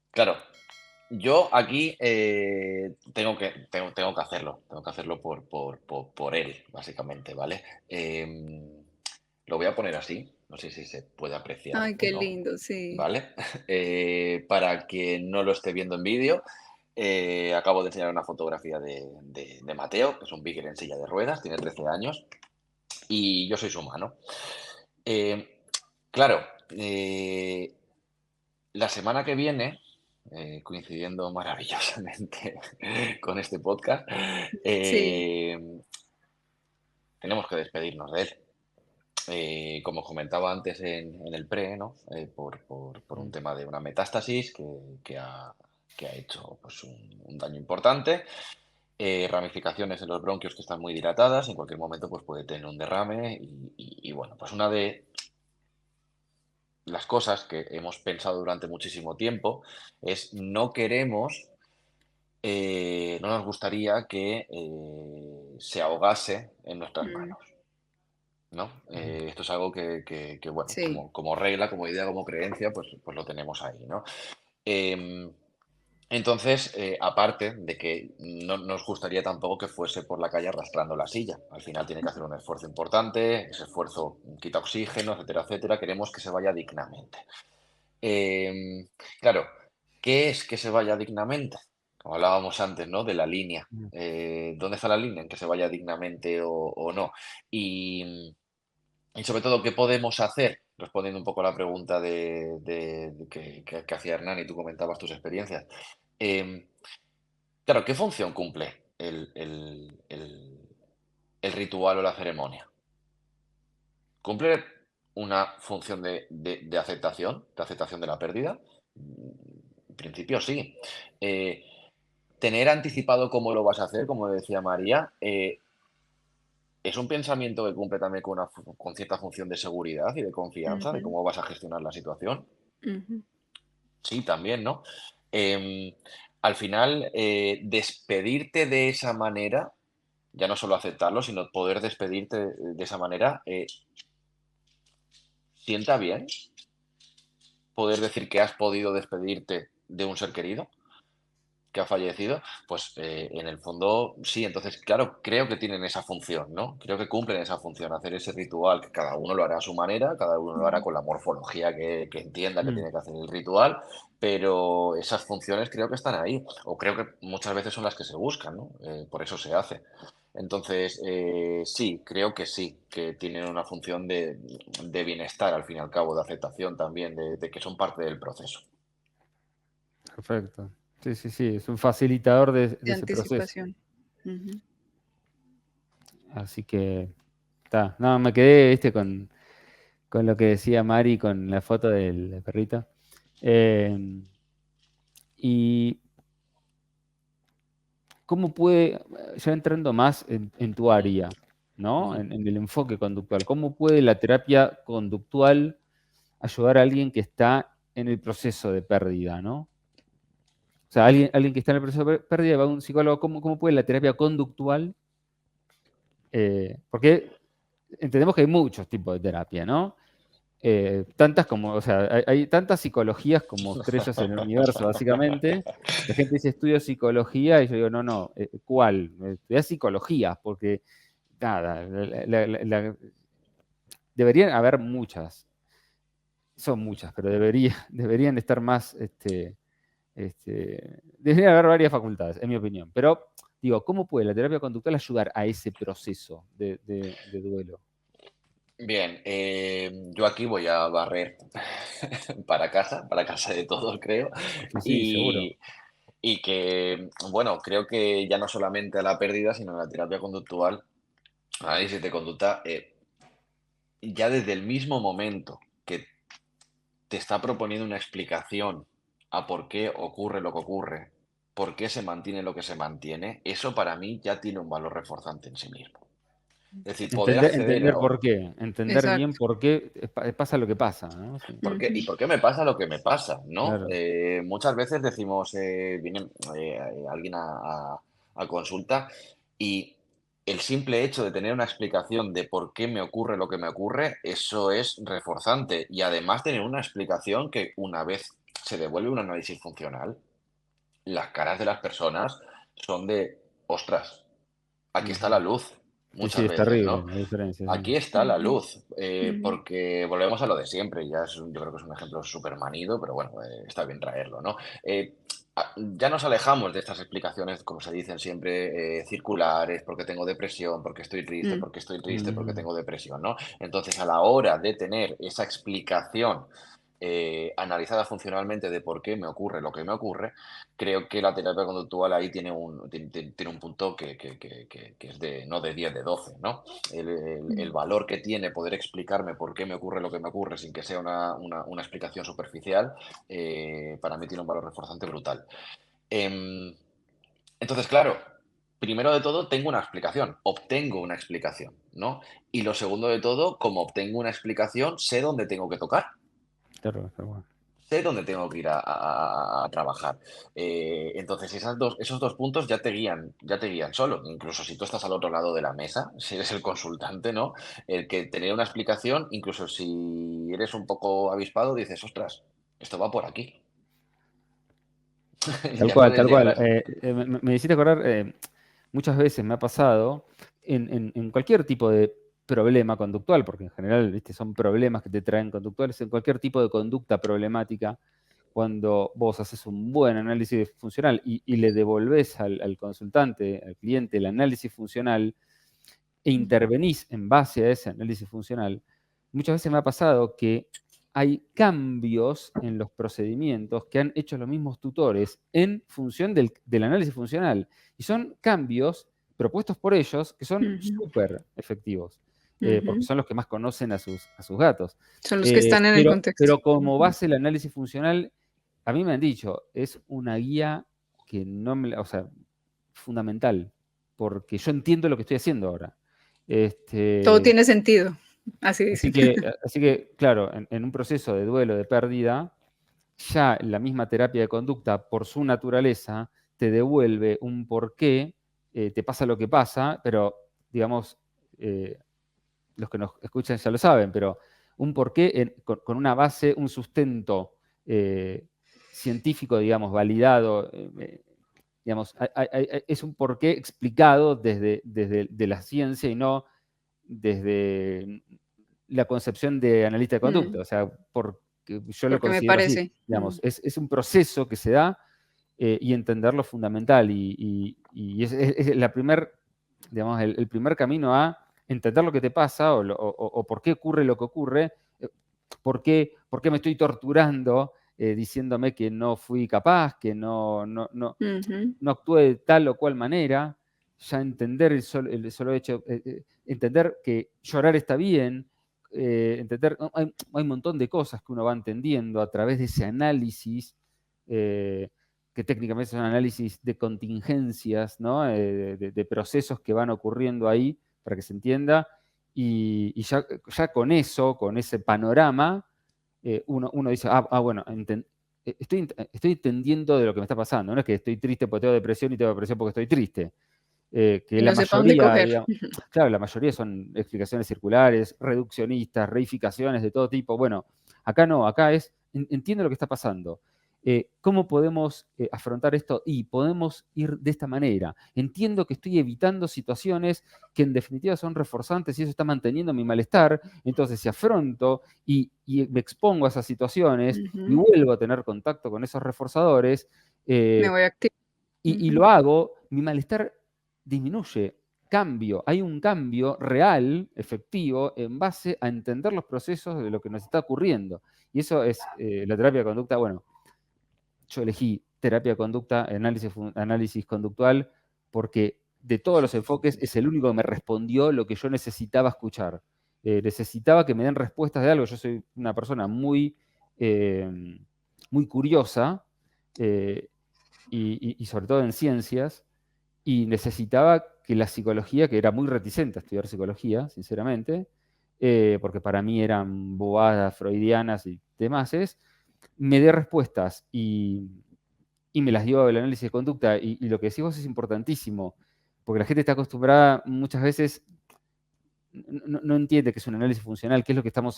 Claro, yo aquí tengo que hacerlo por él, básicamente, ¿vale? Lo voy a poner así, no sé si se puede apreciar Ay, o qué no, lindo, sí. ¿vale? Para quien no lo esté viendo en vídeo, acabo de enseñar una fotografía de Mateo, que es un beagle en silla de ruedas, tiene 13 años, y yo soy su mano. Eh, claro, la semana que viene, coincidiendo maravillosamente con este podcast, Sí. tenemos que despedirnos de él. Como comentaba antes en el pre, ¿no? Por un Mm. tema de una metástasis que ha hecho pues, un daño importante, ramificaciones en los bronquios que están muy dilatadas, en cualquier momento pues, puede tener un derrame y bueno, pues una de las cosas que hemos pensado durante muchísimo tiempo es no nos gustaría que se ahogase en nuestras Mm, manos, ¿no? Mm. Esto es algo que, bueno, sí. como regla, como idea, como creencia, pues lo tenemos ahí, ¿no? Em, entonces, aparte de que no nos gustaría tampoco que fuese por la calle arrastrando la silla. Al final tiene que hacer un esfuerzo importante, ese esfuerzo quita oxígeno, etcétera, etcétera. Queremos que se vaya dignamente. Em, claro, ¿qué es que se vaya dignamente? Como hablábamos antes, ¿no? De la línea. Mm. ¿Dónde está la línea en que se vaya dignamente o no? Y sobre todo, ¿qué podemos hacer? Respondiendo un poco a la pregunta que hacía Hernán y tú comentabas tus experiencias. Em, claro, ¿qué función cumple el ritual o la ceremonia? ¿Cumple una función de aceptación de la pérdida? En principio sí. Eh, Tener anticipado cómo lo vas a hacer, como decía María, es un pensamiento que cumple también con cierta función de seguridad y de confianza de Ujú, cómo vas a gestionar la situación. ujú, Sí, también, ¿no? Em, Al final, despedirte de esa manera, ya no solo aceptarlo, sino poder despedirte de esa manera, sienta bien poder decir que has podido despedirte de un ser querido que ha fallecido, pues en el fondo sí, entonces claro, creo que tienen esa función, ¿no? Creo que cumplen esa función, hacer ese ritual, que cada uno lo hará a su manera, cada uno lo hará ujú. con la morfología que entienda que Mm. tiene que hacer el ritual, pero esas funciones creo que están ahí, o creo que muchas veces son las que se buscan, ¿no? Por eso se hace. Entonces, sí, creo que sí, que tienen una función de bienestar al fin y al cabo, de aceptación también, de que son parte del proceso. Perfecto. Sí, sí, sí, es un facilitador de De ese proceso. anticipación. Ujú. Así que, está. No, me quedé, viste, con lo que decía Mari, con la foto del perrito. Eh, y cómo puede, ya entrando más en tu Ujú, área, ¿no? ujú. En el enfoque conductual, ¿cómo puede la terapia conductual ayudar a alguien que está en el proceso de pérdida, ¿no? O sea, alguien que está en el proceso de pérdida va a un psicólogo, ¿cómo puede la terapia conductual? Porque entendemos que hay muchos tipos de terapia, ¿no? Tantas como, o sea, hay tantas psicologías como estrellas en el universo, básicamente. La gente dice estudio psicología y yo digo, no, no, ¿cuál? Estudia psicología, porque nada, deberían haber muchas, son muchas, pero deberían estar más, deberían haber varias facultades, en mi opinión. Pero digo, ¿cómo puede la terapia conductual ayudar a ese proceso de duelo? Bien, yo aquí voy a barrer para casa de todos, creo. Sí, sí, seguro. Y, y que, bueno, creo que ya no solamente a la pérdida, sino a la terapia conductual, análisis de conducta, ya desde el mismo momento que te está proponiendo una explicación a por qué ocurre lo que ocurre, por qué se mantiene lo que se mantiene, eso para mí ya tiene un valor reforzante en sí mismo. Es decir, poder acceder Entender a, por qué, entender bien Exacto. por qué pasa lo que pasa, ¿no? Sí, ¿Y Ujú. por qué me pasa lo que me pasa? ¿No? claro. Muchas veces decimos, viene alguien a consulta y el simple hecho de tener una explicación de por qué me ocurre lo que me ocurre, eso es reforzante. Y además tener una explicación que una vez se devuelve un análisis funcional, las caras de las personas son de, ostras, aquí está la Ujú. luz, Sí, sí, muchas es veces, terrible ¿no? la diferencia, sí. Aquí está la Ujú, luz, ujú, porque volvemos a lo de siempre, ya es, yo creo que es un ejemplo súper manido, pero bueno, está bien traerlo, ¿no? Ya nos alejamos de estas explicaciones, como se dicen siempre, circulares, porque tengo depresión, mm, porque estoy triste, porque Ujú. tengo depresión, ¿no? Entonces, a la hora de tener esa explicación analizada funcionalmente de por qué me ocurre lo que me ocurre, creo que la terapia conductual ahí tiene un punto que es de, no de 10 de 12, ¿no? El mm. valor que tiene poder explicarme por qué me ocurre lo que me ocurre sin que sea una explicación superficial, para mí tiene un valor reforzante brutal. Em, entonces, claro, primero de todo tengo una explicación, obtengo una explicación, ¿no? Y lo segundo de todo, como obtengo una explicación, sé dónde tengo que tocar. Claro, está bueno. Sé dónde tengo que ir a trabajar. Entonces, esos dos puntos ya te guían solo. Incluso si tú estás al otro lado de la mesa, si eres el consultante, ¿no? El que tener una explicación, incluso si eres un poco avispado, dices, ostras, esto va por aquí. Tal Ya cual, puedes tal llegar cual. a... Me hiciste acordar, muchas veces me ha pasado en cualquier tipo de problema conductual, porque en general, ¿viste? Son problemas que te traen conductuales, en cualquier tipo de conducta problemática, cuando vos haces un buen análisis funcional y le devolvés al consultante, al cliente, el análisis funcional e intervenís en base a ese análisis funcional, muchas veces me ha pasado que hay cambios en los procedimientos que han hecho los mismos tutores en función del análisis funcional. Y son cambios propuestos por ellos que son Ujú, súper efectivos, porque ujú. son los que más conocen a sus gatos. Son los que están en el contexto. Pero como Ujú. base el análisis funcional, a mí me han dicho, es una guía que no me, o sea, fundamental, porque yo entiendo lo que estoy haciendo ahora. Todo Este, tiene sentido, así así dicen. que, así que, claro, en un proceso de duelo, de pérdida, ya la misma terapia de conducta, por su naturaleza, te devuelve un porqué, te pasa lo que pasa, pero, digamos, eh, los que nos escuchan ya lo saben, pero un porqué con una base, un sustento científico, digamos, validado, digamos, es un porqué explicado desde de la ciencia y no desde la concepción de analista de conducta. Mm, O sea, porque yo lo porque me considero así. parece. Digamos, es un proceso que se da y entenderlo es fundamental. Y es la digamos, el primer camino a entender lo que te pasa o por qué ocurre lo que ocurre, eh, por qué me estoy torturando diciéndome que no fui capaz, que Ujú, no actué de tal o cual manera, ya entender el solo hecho, entender que llorar está bien, entender, hay un montón de cosas que uno va entendiendo a través de ese análisis, que técnicamente son análisis de contingencias, ¿no? De procesos que van ocurriendo ahí, para que se entienda, y ya con eso, con ese panorama, uno dice, bueno, estoy entendidiendo de lo que me está pasando. No es que estoy triste porque tengo depresión y tengo depresión porque estoy triste. Que y la no sepa dónde mayoría, coger. digamos, claro, la mayoría son explicaciones circulares, reduccionistas, reificaciones de todo tipo. Bueno, acá no, acá entiendo lo que está pasando. ¿Cómo podemos afrontar esto? Y podemos ir de esta manera. Entiendo que estoy evitando situaciones que en definitiva son reforzantes y eso está manteniendo mi malestar. Entonces, si afronto y me expongo a esas situaciones y Ujú, vuelvo a tener contacto con esos reforzadores, me eh, voy a activar. y Ujú, lo hago, mi malestar disminuye, cambio. Hay un cambio real, efectivo, en base a entender los procesos de lo que nos está ocurriendo. Y eso es la terapia de conducta. Bueno, yo elegí terapia de conducta, análisis conductual, porque de todos los enfoques es el único que me respondió lo que yo necesitaba escuchar. Necesitaba que me den respuestas de algo. Yo soy una persona eh, muy curiosa, eh, y sobre todo en ciencias, y necesitaba que la psicología, que era muy reticente a estudiar psicología, sinceramente, porque para mí eran bobadas freudianas y demás, me dé respuestas y me las dio el análisis de conducta. Y lo que decís vos es importantísimo. porque la gente está acostumbrada muchas veces, no entiende que es un análisis funcional, qué es lo que estamos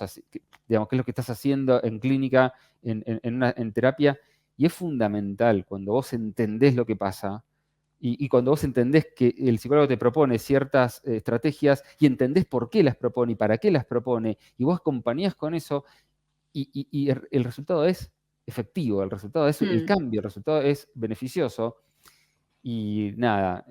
digamos, qué es lo que estás haciendo en clínica, en terapia, y es fundamental cuando vos entendés lo que pasa, y cuando vos entendés que el psicólogo te propone ciertas estrategias y entendés por qué las propone y para qué las propone, y vos acompañás con eso, y el resultado es efectivo, el resultado es el cambio, el resultado es beneficioso. Y nada,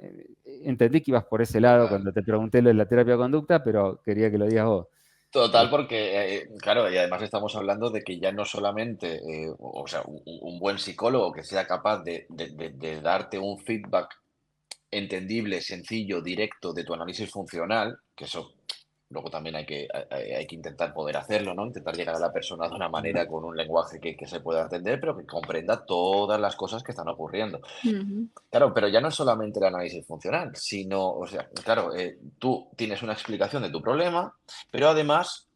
entendí que ibas por ese lado cuando te pregunté lo de la terapia de conducta, pero quería que lo digas vos. Total, porque, claro, y además estamos hablando de que ya no solamente, o sea, un buen psicólogo que sea capaz de darte un feedback entendible, sencillo, directo de tu análisis funcional, que eso luego también hay que intentar poder hacerlo, ¿no? Intentar llegar a la persona de una manera con un lenguaje que se pueda entender, pero que comprenda todas las cosas que están ocurriendo. Ujú. Claro, pero ya no es solamente el análisis funcional, sino, o sea, claro, tú tienes una explicación de tu problema, pero además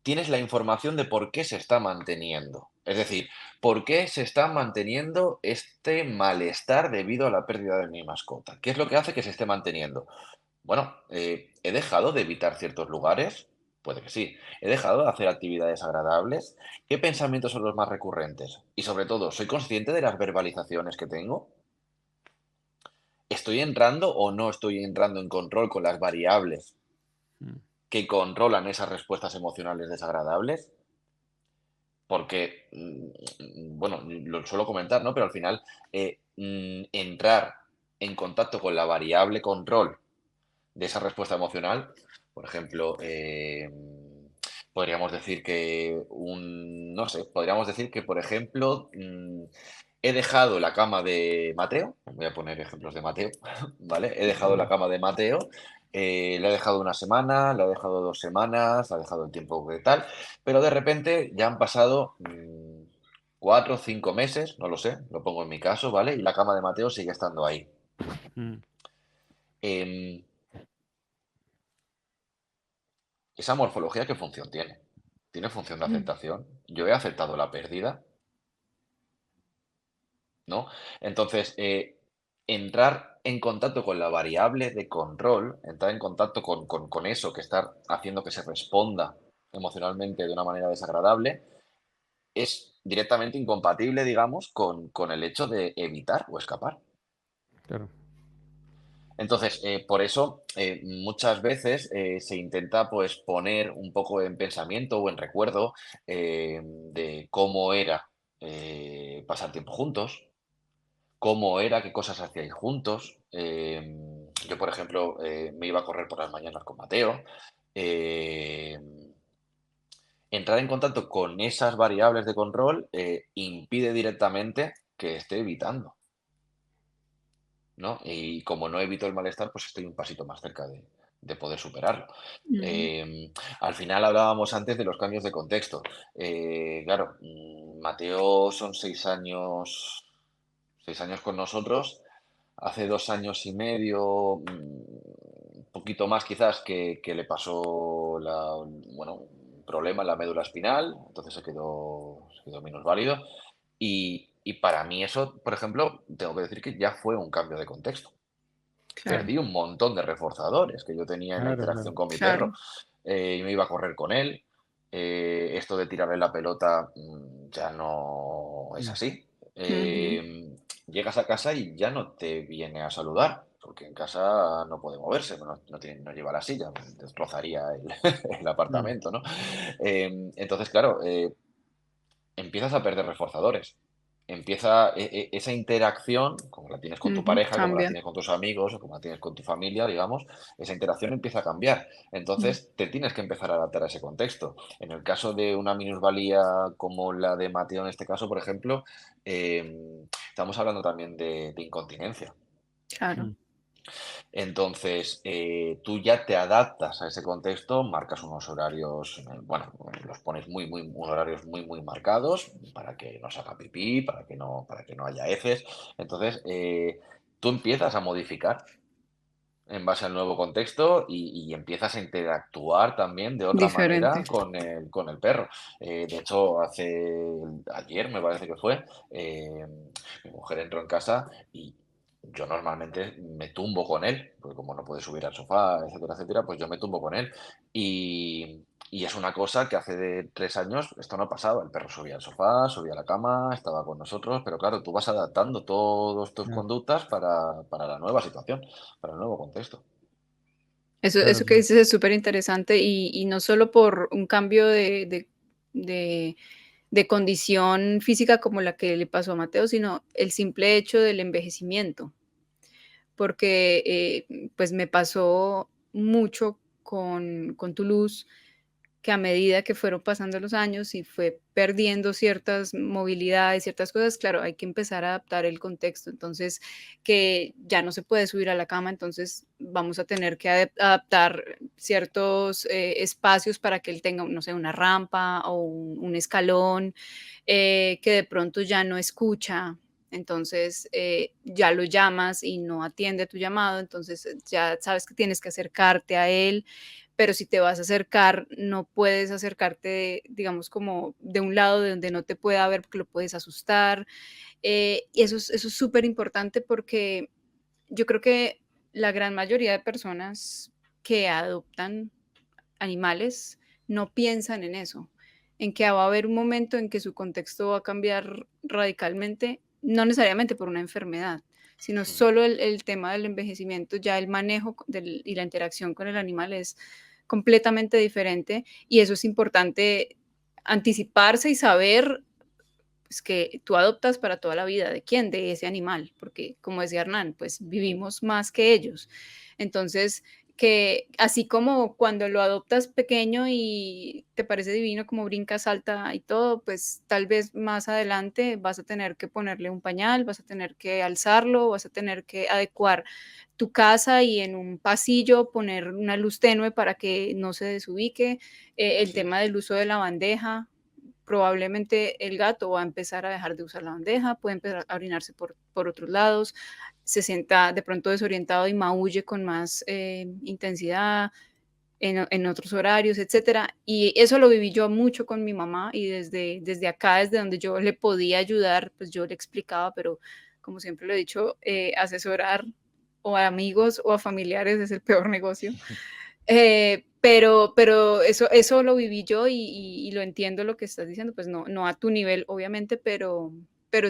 tienes la información de por qué se está manteniendo. Es decir, por qué se está manteniendo este malestar debido a la pérdida de mi mascota. ¿Qué es lo que hace que se esté manteniendo? Bueno, ¿he dejado de evitar ciertos lugares? Puede que sí. ¿He dejado de hacer actividades agradables? ¿Qué pensamientos son los más recurrentes? Y sobre todo, ¿soy consciente de las verbalizaciones que tengo? ¿Estoy entrando o no estoy entrando en control con las variables Mm. que controlan esas respuestas emocionales desagradables? Porque, bueno, lo suelo comentar, ¿no? Pero al final, entrar en contacto con la variable control de esa respuesta emocional, por ejemplo, podríamos decir que no sé, podríamos decir que, por ejemplo, he dejado la cama de Mateo, voy a poner ejemplos de Mateo, ¿vale? He dejado la cama de Mateo, la he dejado una semana, la he dejado 2 semanas, la he dejado el tiempo que tal, pero de repente ya han pasado 4 o 5 meses, no lo sé, lo pongo en mi caso, ¿vale? Y la cama de Mateo sigue estando ahí. Mm. Em, ¿Esa morfología qué función tiene? ¿Tiene función de Mm. aceptación? Yo he aceptado la pérdida, ¿no? Entonces, entrar en contacto con la variable de control, entrar en contacto con eso que está haciendo que se responda emocionalmente de una manera desagradable, es directamente incompatible, digamos, con el hecho de evitar o escapar. Claro. Entonces, por eso muchas veces se intenta pues poner un poco en pensamiento o en recuerdo de cómo era pasar tiempo juntos, cómo era, qué cosas hacíais juntos. Yo, por ejemplo, me iba a correr por las mañanas con Mateo. eh, Entrar en contacto con esas variables de control impide directamente que esté evitando, ¿no? Y como no evito el malestar, pues estoy un pasito más cerca de poder superarlo. Ujú. Eh, Al final hablábamos antes de los cambios de contexto. Claro, Mateo son 6 años con nosotros. Hace 2 años y medio, un poquito más quizás, que le pasó bueno, un problema en la médula espinal, entonces se quedó minusválido. Y para mí eso, por ejemplo, tengo que decir que ya fue un cambio de contexto. Claro, Perdí un montón de reforzadores que yo tenía en la Claro, interacción claro. con mi perro. claro. Y me iba a correr con él. Esto de tirarle la pelota ya no es Mm. así. Ujú. Llegas a casa y ya no te viene a saludar, porque en casa no puede moverse, no lleva la silla, destrozaría el Mm. apartamento, ¿no? Entonces, claro, empiezas a perder reforzadores. Empieza esa interacción, como la tienes con tu Ujú. pareja, como la Cambia. tienes con tus amigos, o como la tienes con tu familia, digamos, esa interacción empieza a cambiar. Mm. Entonces, te tienes que empezar a adaptar a ese contexto. En el caso de una minusvalía como la de Mateo, en este caso, por ejemplo, estamos hablando también de incontinencia. Claro. Mm. Entonces, tú ya te adaptas a ese contexto, marcas unos horarios, bueno, los pones unos horarios muy marcados para que no se haga pipí, para que no haya heces. Entonces, tú empiezas a modificar en base al nuevo contexto y empiezas a interactuar también de otra Diferente. manera con el perro. De hecho, ayer me parece que fue, mi mujer entró en casa y yo normalmente me tumbo con él, porque como no puede subir al sofá, etcétera, etcétera, pues yo me tumbo con él. Y es una cosa que hace de 3 años esto no pasaba. El perro subía al sofá, subía a la cama, estaba con nosotros, pero claro, tú vas adaptando todas tus Claro, conductas para la nueva situación, para el nuevo contexto. claro, Eso que claro. dices es súper interesante y no solo por un cambio de- de condición física como la que le pasó a Mateo, sino el simple hecho del envejecimiento, porque pues me pasó mucho con Toulouse, que a medida que fueron pasando los años y fue perdiendo ciertas movilidades, ciertas cosas, claro, hay que empezar a adaptar el contexto. Entonces, que ya no se puede subir a la cama, entonces vamos a tener que adaptar ciertos espacios para que él tenga, no sé, una rampa o un escalón que de pronto ya no escucha. Entonces ya lo llamas y no atiende a tu llamado, entonces ya sabes que tienes que acercarte a él, pero si te vas a acercar, no puedes acercarte, digamos, como de un lado de donde no te pueda ver porque lo puedes asustar. Y eso es súper importante porque yo creo que la gran mayoría de personas que adoptan animales no piensan en eso, en que va a haber un momento en que su contexto va a cambiar radicalmente, no necesariamente por una enfermedad, sino solo el tema del envejecimiento, ya el manejo y la interacción con el animal es completamente diferente y eso es importante anticiparse y saber pues, que tú adoptas para toda la vida. ¿De quién? De ese animal, porque como decía Hernán, pues vivimos más que ellos. Entonces, que así como cuando lo adoptas pequeño y te parece divino como brinca, salta y todo, pues tal vez más adelante vas a tener que ponerle un pañal, vas a tener que alzarlo, vas a tener que adecuar tu casa y en un pasillo poner una luz tenue para que no se desubique, el Sí, tema del uso de la bandeja, probablemente el gato va a empezar a dejar de usar la bandeja, puede empezar a orinarse por otros lados, se sienta de pronto desorientado y maulle con más intensidad en otros horarios, etcétera. Y eso lo viví yo mucho con mi mamá y desde acá, desde donde yo le podía ayudar, pues yo le explicaba, pero como siempre lo he dicho, asesorar o a amigos o a familiares es el peor negocio. Pero eso lo viví yo y lo entiendo lo que estás diciendo, pues no a tu nivel, obviamente, pero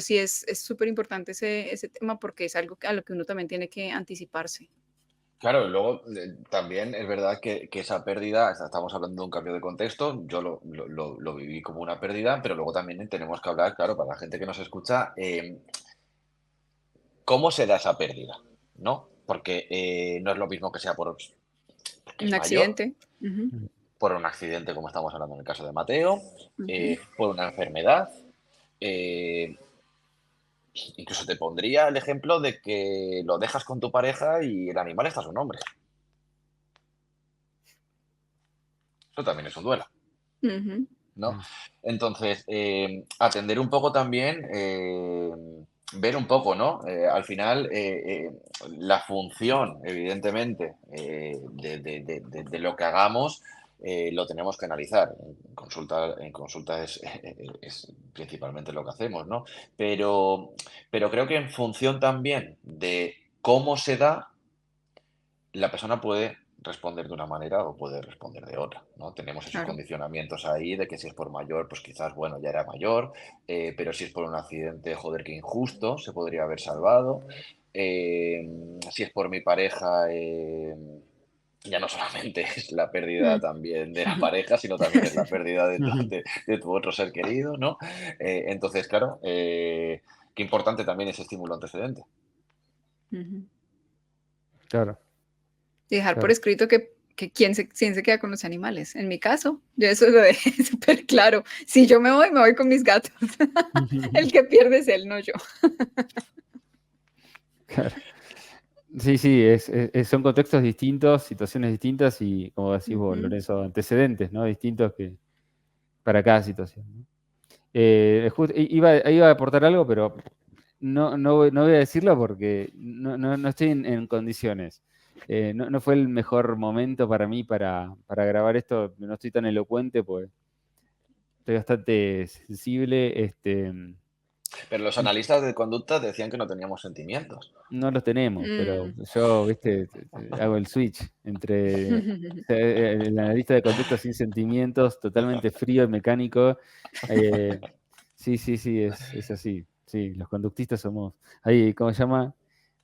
sí es súper importante ese tema porque es algo a lo que uno también tiene que anticiparse. claro, y luego también es verdad que esa pérdida, estamos hablando de un cambio de contexto, yo lo viví como una pérdida, pero luego también tenemos que hablar, claro, para la gente que nos escucha, ¿cómo se da esa pérdida? ¿No? Porque no es lo mismo que sea porque Un es mayor, accidente. Ujú, Mm. por un accidente, como estamos hablando en el caso de Mateo, ujú. por una enfermedad. eh, Incluso te pondría el ejemplo de que lo dejas con tu pareja y el animal está a su nombre. Eso también es un duelo, Ujú, ¿no? Mm. Entonces, atender un poco también, ver un poco, ¿no? Al final, la función, evidentemente, de lo que hagamos, lo tenemos que analizar. En consulta es principalmente lo que hacemos, ¿no? Pero creo que en función también de cómo se da, la persona puede responder de una manera o puede responder de otra, ¿no? Tenemos esos claro. condicionamientos ahí de que si es por mayor, pues quizás, bueno, ya era mayor, pero si es por un accidente, joder, qué injusto, se podría haber salvado. Si es por mi pareja, ya no solamente es la pérdida Mm, también de la ujú. pareja, sino también es la pérdida de tu, Ujú. de tu otro ser querido, ¿no? Entonces, claro, qué importante también ese estímulo antecedente. Ujú. Claro, Dejar por claro. escrito que quién se queda con los animales. En mi caso, yo eso lo dejé súper claro. Si yo me voy con mis gatos. El que pierde es él, no yo. Claro. Sí, sí, son contextos distintos, situaciones distintas y, como decís vos, Ujú. Lorenzo, antecedentes, ¿no? Distintos que para cada situación, ¿no? Iba a aportar algo, pero no voy a decirlo porque no estoy en condiciones. No fue el mejor momento para mí para grabar esto. No estoy tan elocuente, pues estoy bastante sensible. Pero los analistas de conducta decían que no teníamos sentimientos. No los tenemos, pero Mm. yo, viste, hago el switch entre el analista de conducta sin sentimientos, totalmente frío y mecánico. Sí, es así. Sí, los conductistas somos. Ahí, ¿cómo se llama?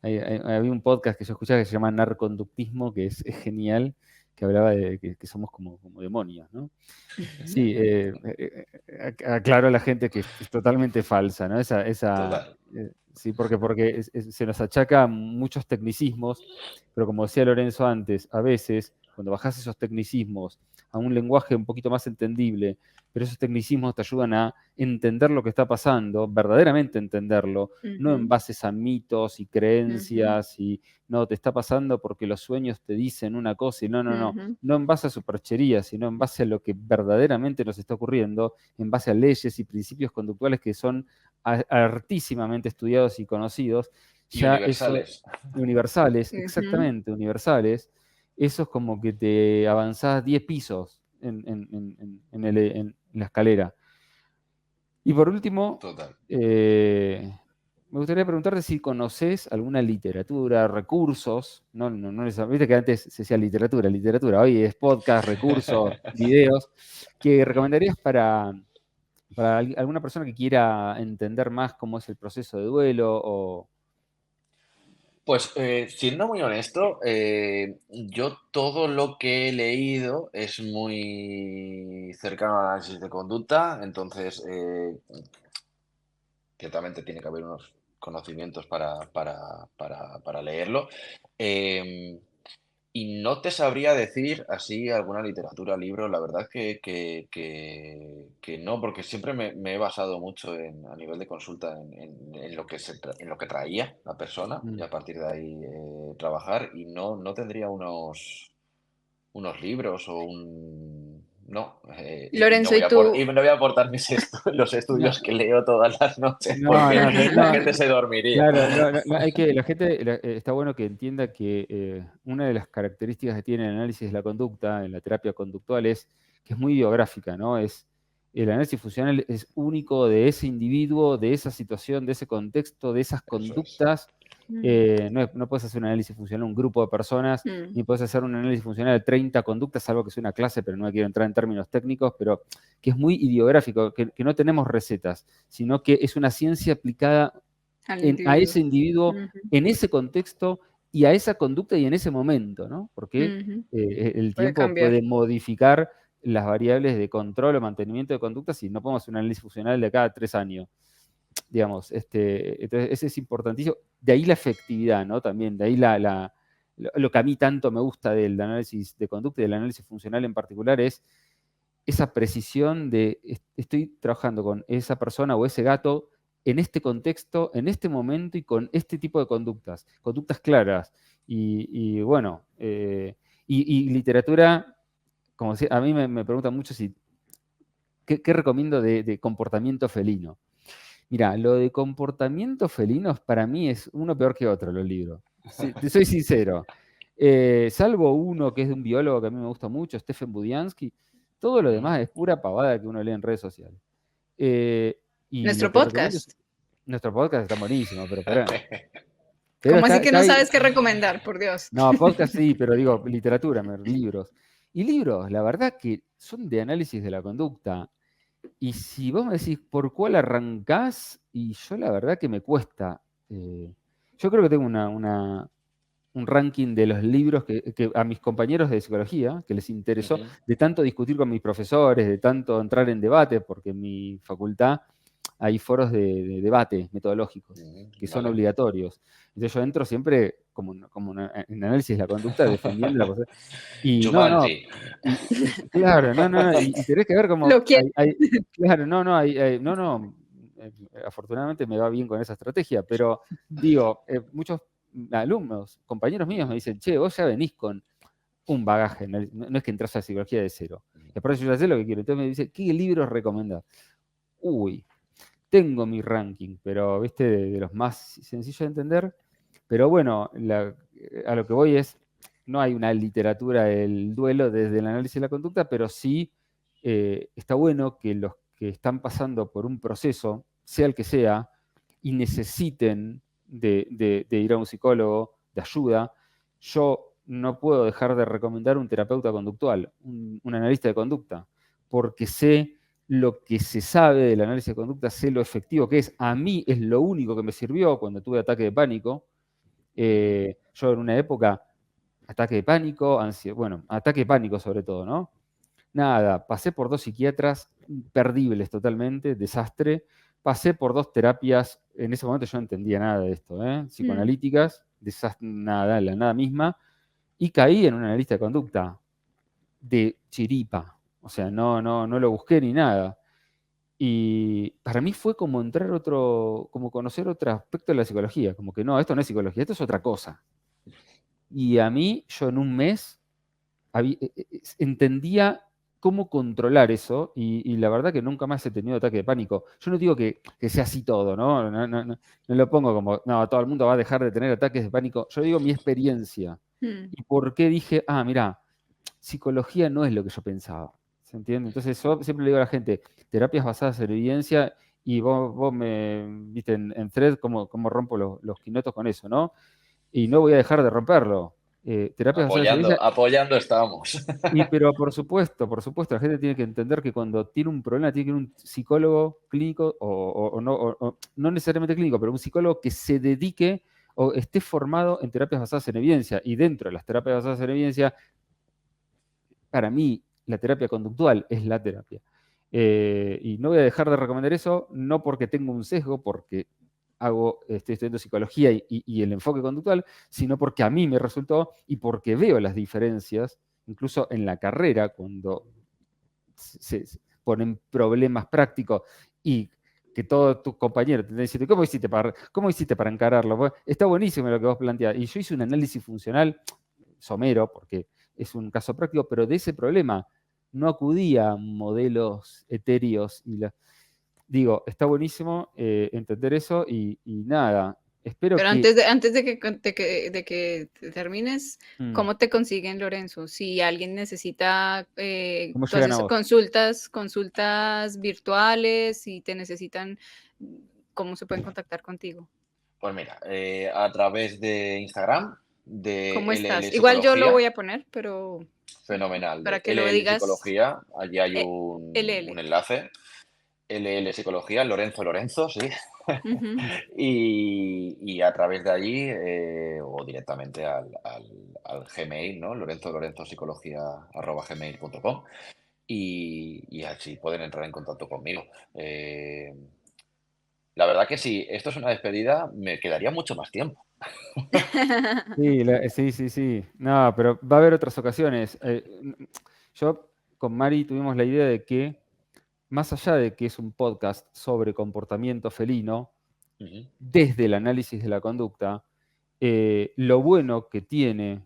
Había un podcast que yo escuchaba que se llama Narconductismo, que es genial, que hablaba de que somos como demonios, ¿no? Sí, aclaro a la gente que es totalmente falsa, ¿no? Total. Sí, porque se nos achaca muchos tecnicismos, pero como decía Lorenzo antes, a veces cuando bajás esos tecnicismos a un lenguaje un poquito más entendible, pero esos tecnicismos te ayudan a entender lo que está pasando, verdaderamente entenderlo, no en Ujú, bases a mitos y ujú, creencias y no, te está pasando porque los sueños te dicen una cosa y no ujú, no en base a superchería, sino en base a lo que verdaderamente nos está ocurriendo, en base a leyes y principios conductuales que son hartísimamente estudiados y conocidos, Y ya eso, universales. universales, ujú. exactamente, universales, eso es como que te avanzás 10 pisos en la escalera. Y por último, Total. me gustaría preguntarte si conoces alguna literatura, recursos, viste que antes se decía literatura, hoy es podcast, recursos, videos, que recomendarías para alguna persona que quiera entender más cómo es el proceso de duelo o... Pues siendo muy honesto, yo todo lo que he leído es muy cercano al análisis de conducta, entonces ciertamente tiene que haber unos conocimientos para leerlo. Em, y no te sabría decir así alguna literatura, libro, la verdad que no, porque siempre me he basado mucho a nivel de consulta en lo que en lo que traía la persona y Mm. a partir de ahí trabajar y no tendría unos libros o un... No, y no Lorenzo, voy ¿y a, y tú? no voy a aportar los No, estudios que leo todas las noches no, porque no, la no, gente se dormiría. claro, hay que, la gente está bueno que entienda que una de las características que tiene el análisis de la conducta en la terapia conductual es que es muy biográfica, ¿no? El análisis funcional es único de ese individuo, de esa situación, de ese contexto, de esas Eso es. conductas. Mm, No puedes hacer un análisis funcional a un grupo de personas, mm, ni puedes hacer un análisis funcional de 30 conductas, algo que es una clase, pero no quiero entrar en términos técnicos, pero que es muy ideográfico, que no tenemos recetas, sino que es una ciencia aplicada al a individuo. ese individuo, Ujú, en ese contexto y a esa conducta y en ese momento, ¿no? Porque ujú. el Puede tiempo puede cambiar. modificar las variables de control o mantenimiento de conductas si no podemos hacer un análisis funcional de cada 3 años. Digamos, entonces ese es importantísimo. De ahí la efectividad, ¿no? También, de ahí lo que a mí tanto me gusta del análisis de conducta y del análisis funcional en particular es esa precisión de estoy trabajando con esa persona o ese gato en este contexto, en este momento y con este tipo de conductas claras. Y bueno, y literatura, como a mí me preguntan mucho si, ¿qué recomiendo de comportamiento felino? Mira, lo de comportamiento felinos para mí es uno peor que otro, los libros. Te soy sincero. Salvo uno que es de un biólogo que a mí me gusta mucho, Stephen Budiansky, todo lo Ujú. demás es pura pavada que uno lee en redes sociales. Y lo Nuestro que recomiendo es, podcast. nuestro podcast está buenísimo, pero ¿Cómo así que está no ahí. sabes qué recomendar? Por Dios. No, podcast sí, pero digo, literatura, libros. Y libros, la verdad que son de análisis de la conducta. Y si vos me decís por cuál arrancás, y yo la verdad que me cuesta. Yo creo que tengo un ranking de los libros que a mis compañeros de psicología, que les interesó, Ujú. de tanto discutir con mis profesores, de tanto entrar en debate, porque en mi facultad hay foros de debate metodológicos Ujú. que son Vale. obligatorios. Entonces yo entro siempre en análisis de la conducta, defendiendo la postura. Y no, Jumanji. claro, y tenés que ver cómo Lo quiero. claro, afortunadamente me va bien con esa estrategia, pero digo, muchos alumnos, compañeros míos me dicen, che, vos ya venís con un bagaje, no es que entras a psicología de cero. Y aparte yo ya sé lo que quiero. Entonces me dice, ¿qué libros recomendás? Uy, tengo mi ranking, pero viste, de los más sencillos de entender. Pero bueno, a lo que voy es, no hay una literatura del duelo desde el análisis de la conducta, pero sí está bueno que los que están pasando por un proceso, sea el que sea, y necesiten de ir a un psicólogo, de ayuda, yo no puedo dejar de recomendar un terapeuta conductual, un analista de conducta, porque sé lo que se sabe del análisis de conducta, sé lo efectivo que es. A mí es lo único que me sirvió cuando tuve ataque de pánico. Yo en una época, ataque de pánico, bueno, ataque de pánico sobre todo, ¿no? Nada, pasé por 2 psiquiatras imperdibles totalmente, desastre. Pasé por 2 terapias, en ese momento yo no entendía nada de esto, psicoanalíticas, nada, la nada misma, y caí en un analista de conducta de chiripa. O sea, no lo busqué ni nada. Y para mí fue como entrar como conocer otro aspecto de la psicología, como que no, esto no es psicología, esto es otra cosa. Y a mí, yo en un mes entendía cómo controlar eso y la verdad que nunca más he tenido ataque de pánico. Yo no digo que sea así todo, ¿no? No lo pongo como, no, todo el mundo va a dejar de tener ataques de pánico. Yo digo mi experiencia. Y por qué dije, mira, psicología no es lo que yo pensaba. ¿Se entiende? Entonces yo siempre le digo a la gente, terapias basadas en evidencia, y vos me viste en thread cómo rompo los quinotos con eso, ¿no? Y no voy a dejar de romperlo. Terapias basadas en evidencia. Apoyando estamos. Pero por supuesto, la gente tiene que entender que cuando tiene un problema tiene que ir a un psicólogo clínico, o no necesariamente clínico, pero un psicólogo que se dedique o esté formado en terapias basadas en evidencia. Y dentro de las terapias basadas en evidencia, para mí, la terapia conductual es la terapia. Y no voy a dejar de recomendar eso, no porque tengo un sesgo, porque estoy estudiando psicología y el enfoque conductual, sino porque a mí me resultó y porque veo las diferencias, incluso en la carrera, cuando se ponen problemas prácticos y que todos tus compañeros te dicen, ¿cómo hiciste para encararlo? Bueno, está buenísimo lo que vos planteás. Y yo hice un análisis funcional somero, porque es un caso práctico, pero de ese problema no acudía a modelos etéreos. Digo, está buenísimo entender eso y nada. Espero Pero que... antes de que te termines, ¿cómo te consiguen, Lorenzo? Si alguien necesita, ¿Cómo llegan a vos? consultas virtuales, si te necesitan, ¿cómo se pueden contactar contigo? Pues mira, a través de Instagram, ¿Cómo de estás? LL Igual yo lo Psicología. voy a poner, pero Fenomenal, para de que lo LL digas, Psicología, allí hay un LL. enlace. LL Psicología, Lorenzo, sí. Ujú. Y a través de allí, o directamente al Gmail, ¿no? lorenzopsicología@gmail.com, y así pueden entrar en contacto conmigo. La verdad que si esto es una despedida, me quedaría mucho más tiempo. Sí. No, pero va a haber otras ocasiones. Yo con Mari tuvimos la idea de que, más allá de que es un podcast sobre comportamiento felino, desde el análisis de la conducta, lo bueno que tiene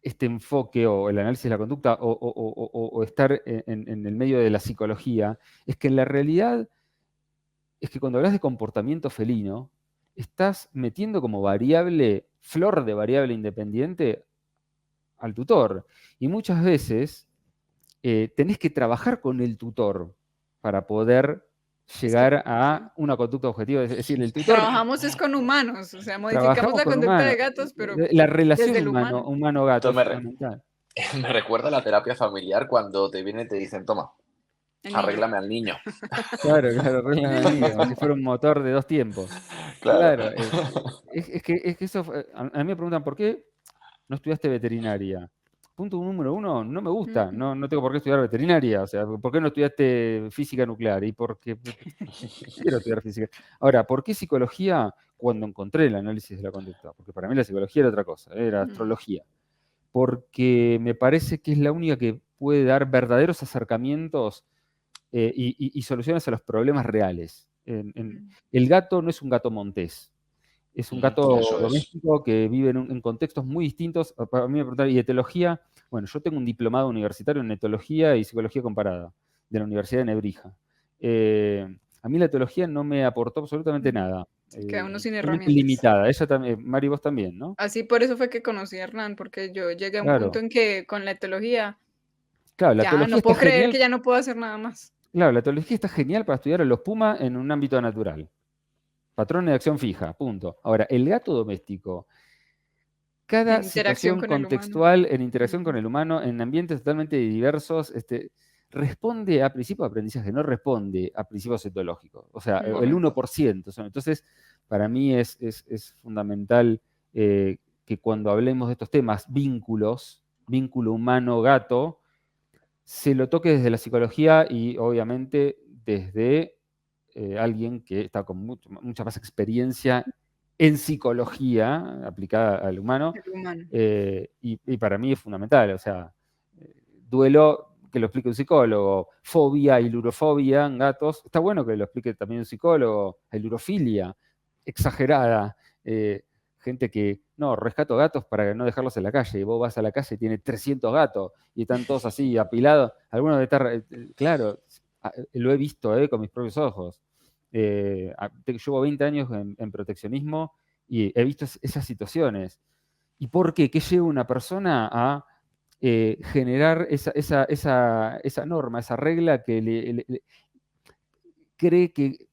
este enfoque o el análisis de la conducta o estar en el medio de la psicología, es que en la realidad es que cuando hablas de comportamiento felino, estás metiendo como variable, flor de variable independiente al tutor. Y muchas veces tenés que trabajar con el tutor para poder llegar a una conducta objetiva. Es decir, el tutor... Trabajamos es con humanos, o sea, modificamos Trabajamos la con conducta de humanos. gatos, pero La relación desde el humano. humano-gato Esto es fundamental. me recuerda a la terapia familiar cuando te vienen y te dicen, toma, El niño. arréglame al niño. Claro, arreglan al niño, como si fuera un motor de 2 tiempos. Claro. Claro, es que eso, a mí me preguntan, ¿por qué no estudiaste veterinaria? Punto número 1, no me gusta, no tengo por qué estudiar veterinaria, o sea, ¿por qué no estudiaste física nuclear? Y porque quiero estudiar física. Ahora, ¿por qué psicología? Cuando encontré el análisis de la conducta, porque para mí la psicología era otra cosa, era astrología, porque me parece que es la única que puede dar verdaderos acercamientos y soluciones a los problemas reales. El gato no es un gato montés, es un gato Eso es. doméstico que vive en contextos muy distintos. A mí me preguntaron, ¿y etología? Bueno, yo tengo un diplomado universitario en etología y psicología comparada de la Universidad de Nebrija. A mí la etología no me aportó absolutamente nada. Queda uno sin Muy herramientas. limitada. Ella también, Mari, vos también, ¿no? Así por eso fue que conocí a Hernán, porque yo llegué a un Claro. punto en que con la etología, Claro, la ya etología no puedo está creer genial. que ya no puedo hacer nada más. Claro, la etología está genial para estudiar a los pumas en un ámbito natural. Patrones de acción fija, punto. Ahora, el gato doméstico, cada En interacción situación con el contextual, en interacción Ujú. con el humano, en ambientes totalmente diversos, responde a principios de aprendizaje, no responde a principios etológicos. O sea, el Correcto. 1%. Entonces, para mí es fundamental que cuando hablemos de estos temas, vínculo humano-gato, se lo toque desde la psicología y obviamente desde alguien que está con mucha más experiencia en psicología aplicada al humano, El humano. y para mí es fundamental. O sea, duelo, que lo explique un psicólogo, fobia, ilurofobia en gatos, está bueno que lo explique también un psicólogo, ilurofilia, exagerada, gente que, no, rescato gatos para no dejarlos en la calle, y vos vas a la calle y tiene 300 gatos, y están todos así apilados, algunos de estar, claro, lo he visto con mis propios ojos. Llevo 20 años en proteccionismo y he visto esas situaciones. ¿Y por qué? ¿Qué lleva una persona a generar esa norma, esa regla que cree que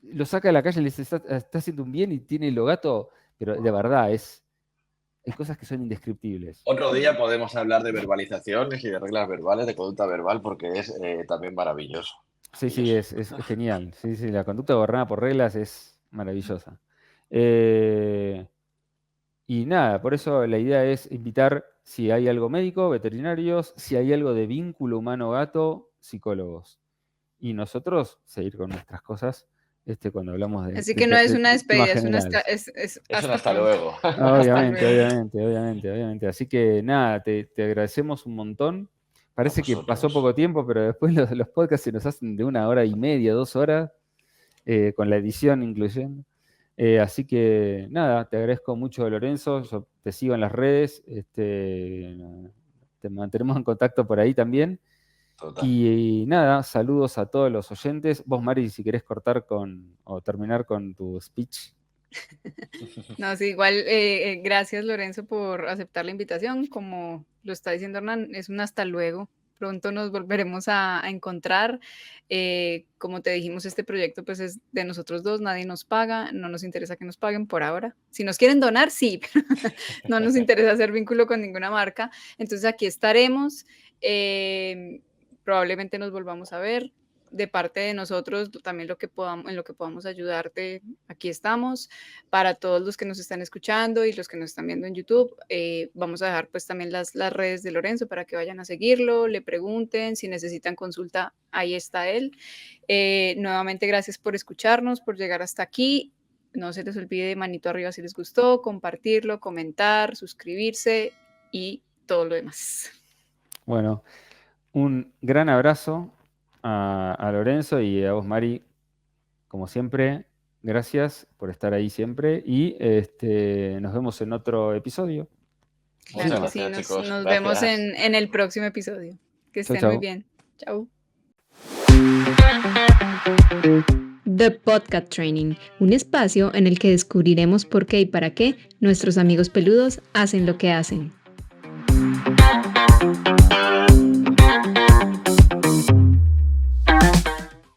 lo saca de la calle y le dice, está haciendo un bien y tiene el gato? Pero de verdad, hay cosas que son indescriptibles. Otro día podemos hablar de verbalizaciones y de reglas verbales, de conducta verbal, porque es también maravilloso. Sí, es genial. Sí, la conducta gobernada por reglas es maravillosa. Y nada, por eso la idea es invitar, si hay algo médico, veterinarios, si hay algo de vínculo humano-gato, psicólogos. Y nosotros seguir con nuestras cosas cuando hablamos Así que no es una temas despedida, es generales. Es un hasta hasta pronto. luego. Hasta luego. Obviamente. Así que nada, te agradecemos un montón. Parece que pasó vosotros. poco tiempo, pero después los podcasts se nos hacen de 1 hora y media, 2 horas, con la edición incluyendo. Así que nada, te agradezco mucho, Lorenzo. Yo te sigo en las redes. Te mantenemos en contacto por ahí también. Total. Y nada, saludos a todos los oyentes. Vos, Mari, si querés cortar o terminar con tu speech. No, sí, igual, gracias Lorenzo por aceptar la invitación. Como lo está diciendo Hernán, es un hasta luego. Pronto nos volveremos a encontrar. Como te dijimos, este proyecto pues es de nosotros dos, nadie nos paga, no nos interesa que nos paguen por ahora. Si nos quieren donar, sí, pero no nos interesa hacer vínculo con ninguna marca. Entonces aquí estaremos. Probablemente nos volvamos a ver. De parte de nosotros, también en lo que podamos ayudarte, aquí estamos. Para todos los que nos están escuchando y los que nos están viendo en YouTube, vamos a dejar pues también las redes de Lorenzo para que vayan a seguirlo, le pregunten, si necesitan consulta, ahí está él. Nuevamente, gracias por escucharnos, por llegar hasta aquí. No se les olvide manito arriba si les gustó, compartirlo, comentar, suscribirse y todo lo demás. Bueno, un gran abrazo a Lorenzo y a vos, Mari, como siempre. Gracias por estar ahí siempre y nos vemos en otro episodio. Claro que sí, nos vemos en el próximo episodio. Que estén muy bien. Chao. The Podcast Training, un espacio en el que descubriremos por qué y para qué nuestros amigos peludos hacen lo que hacen.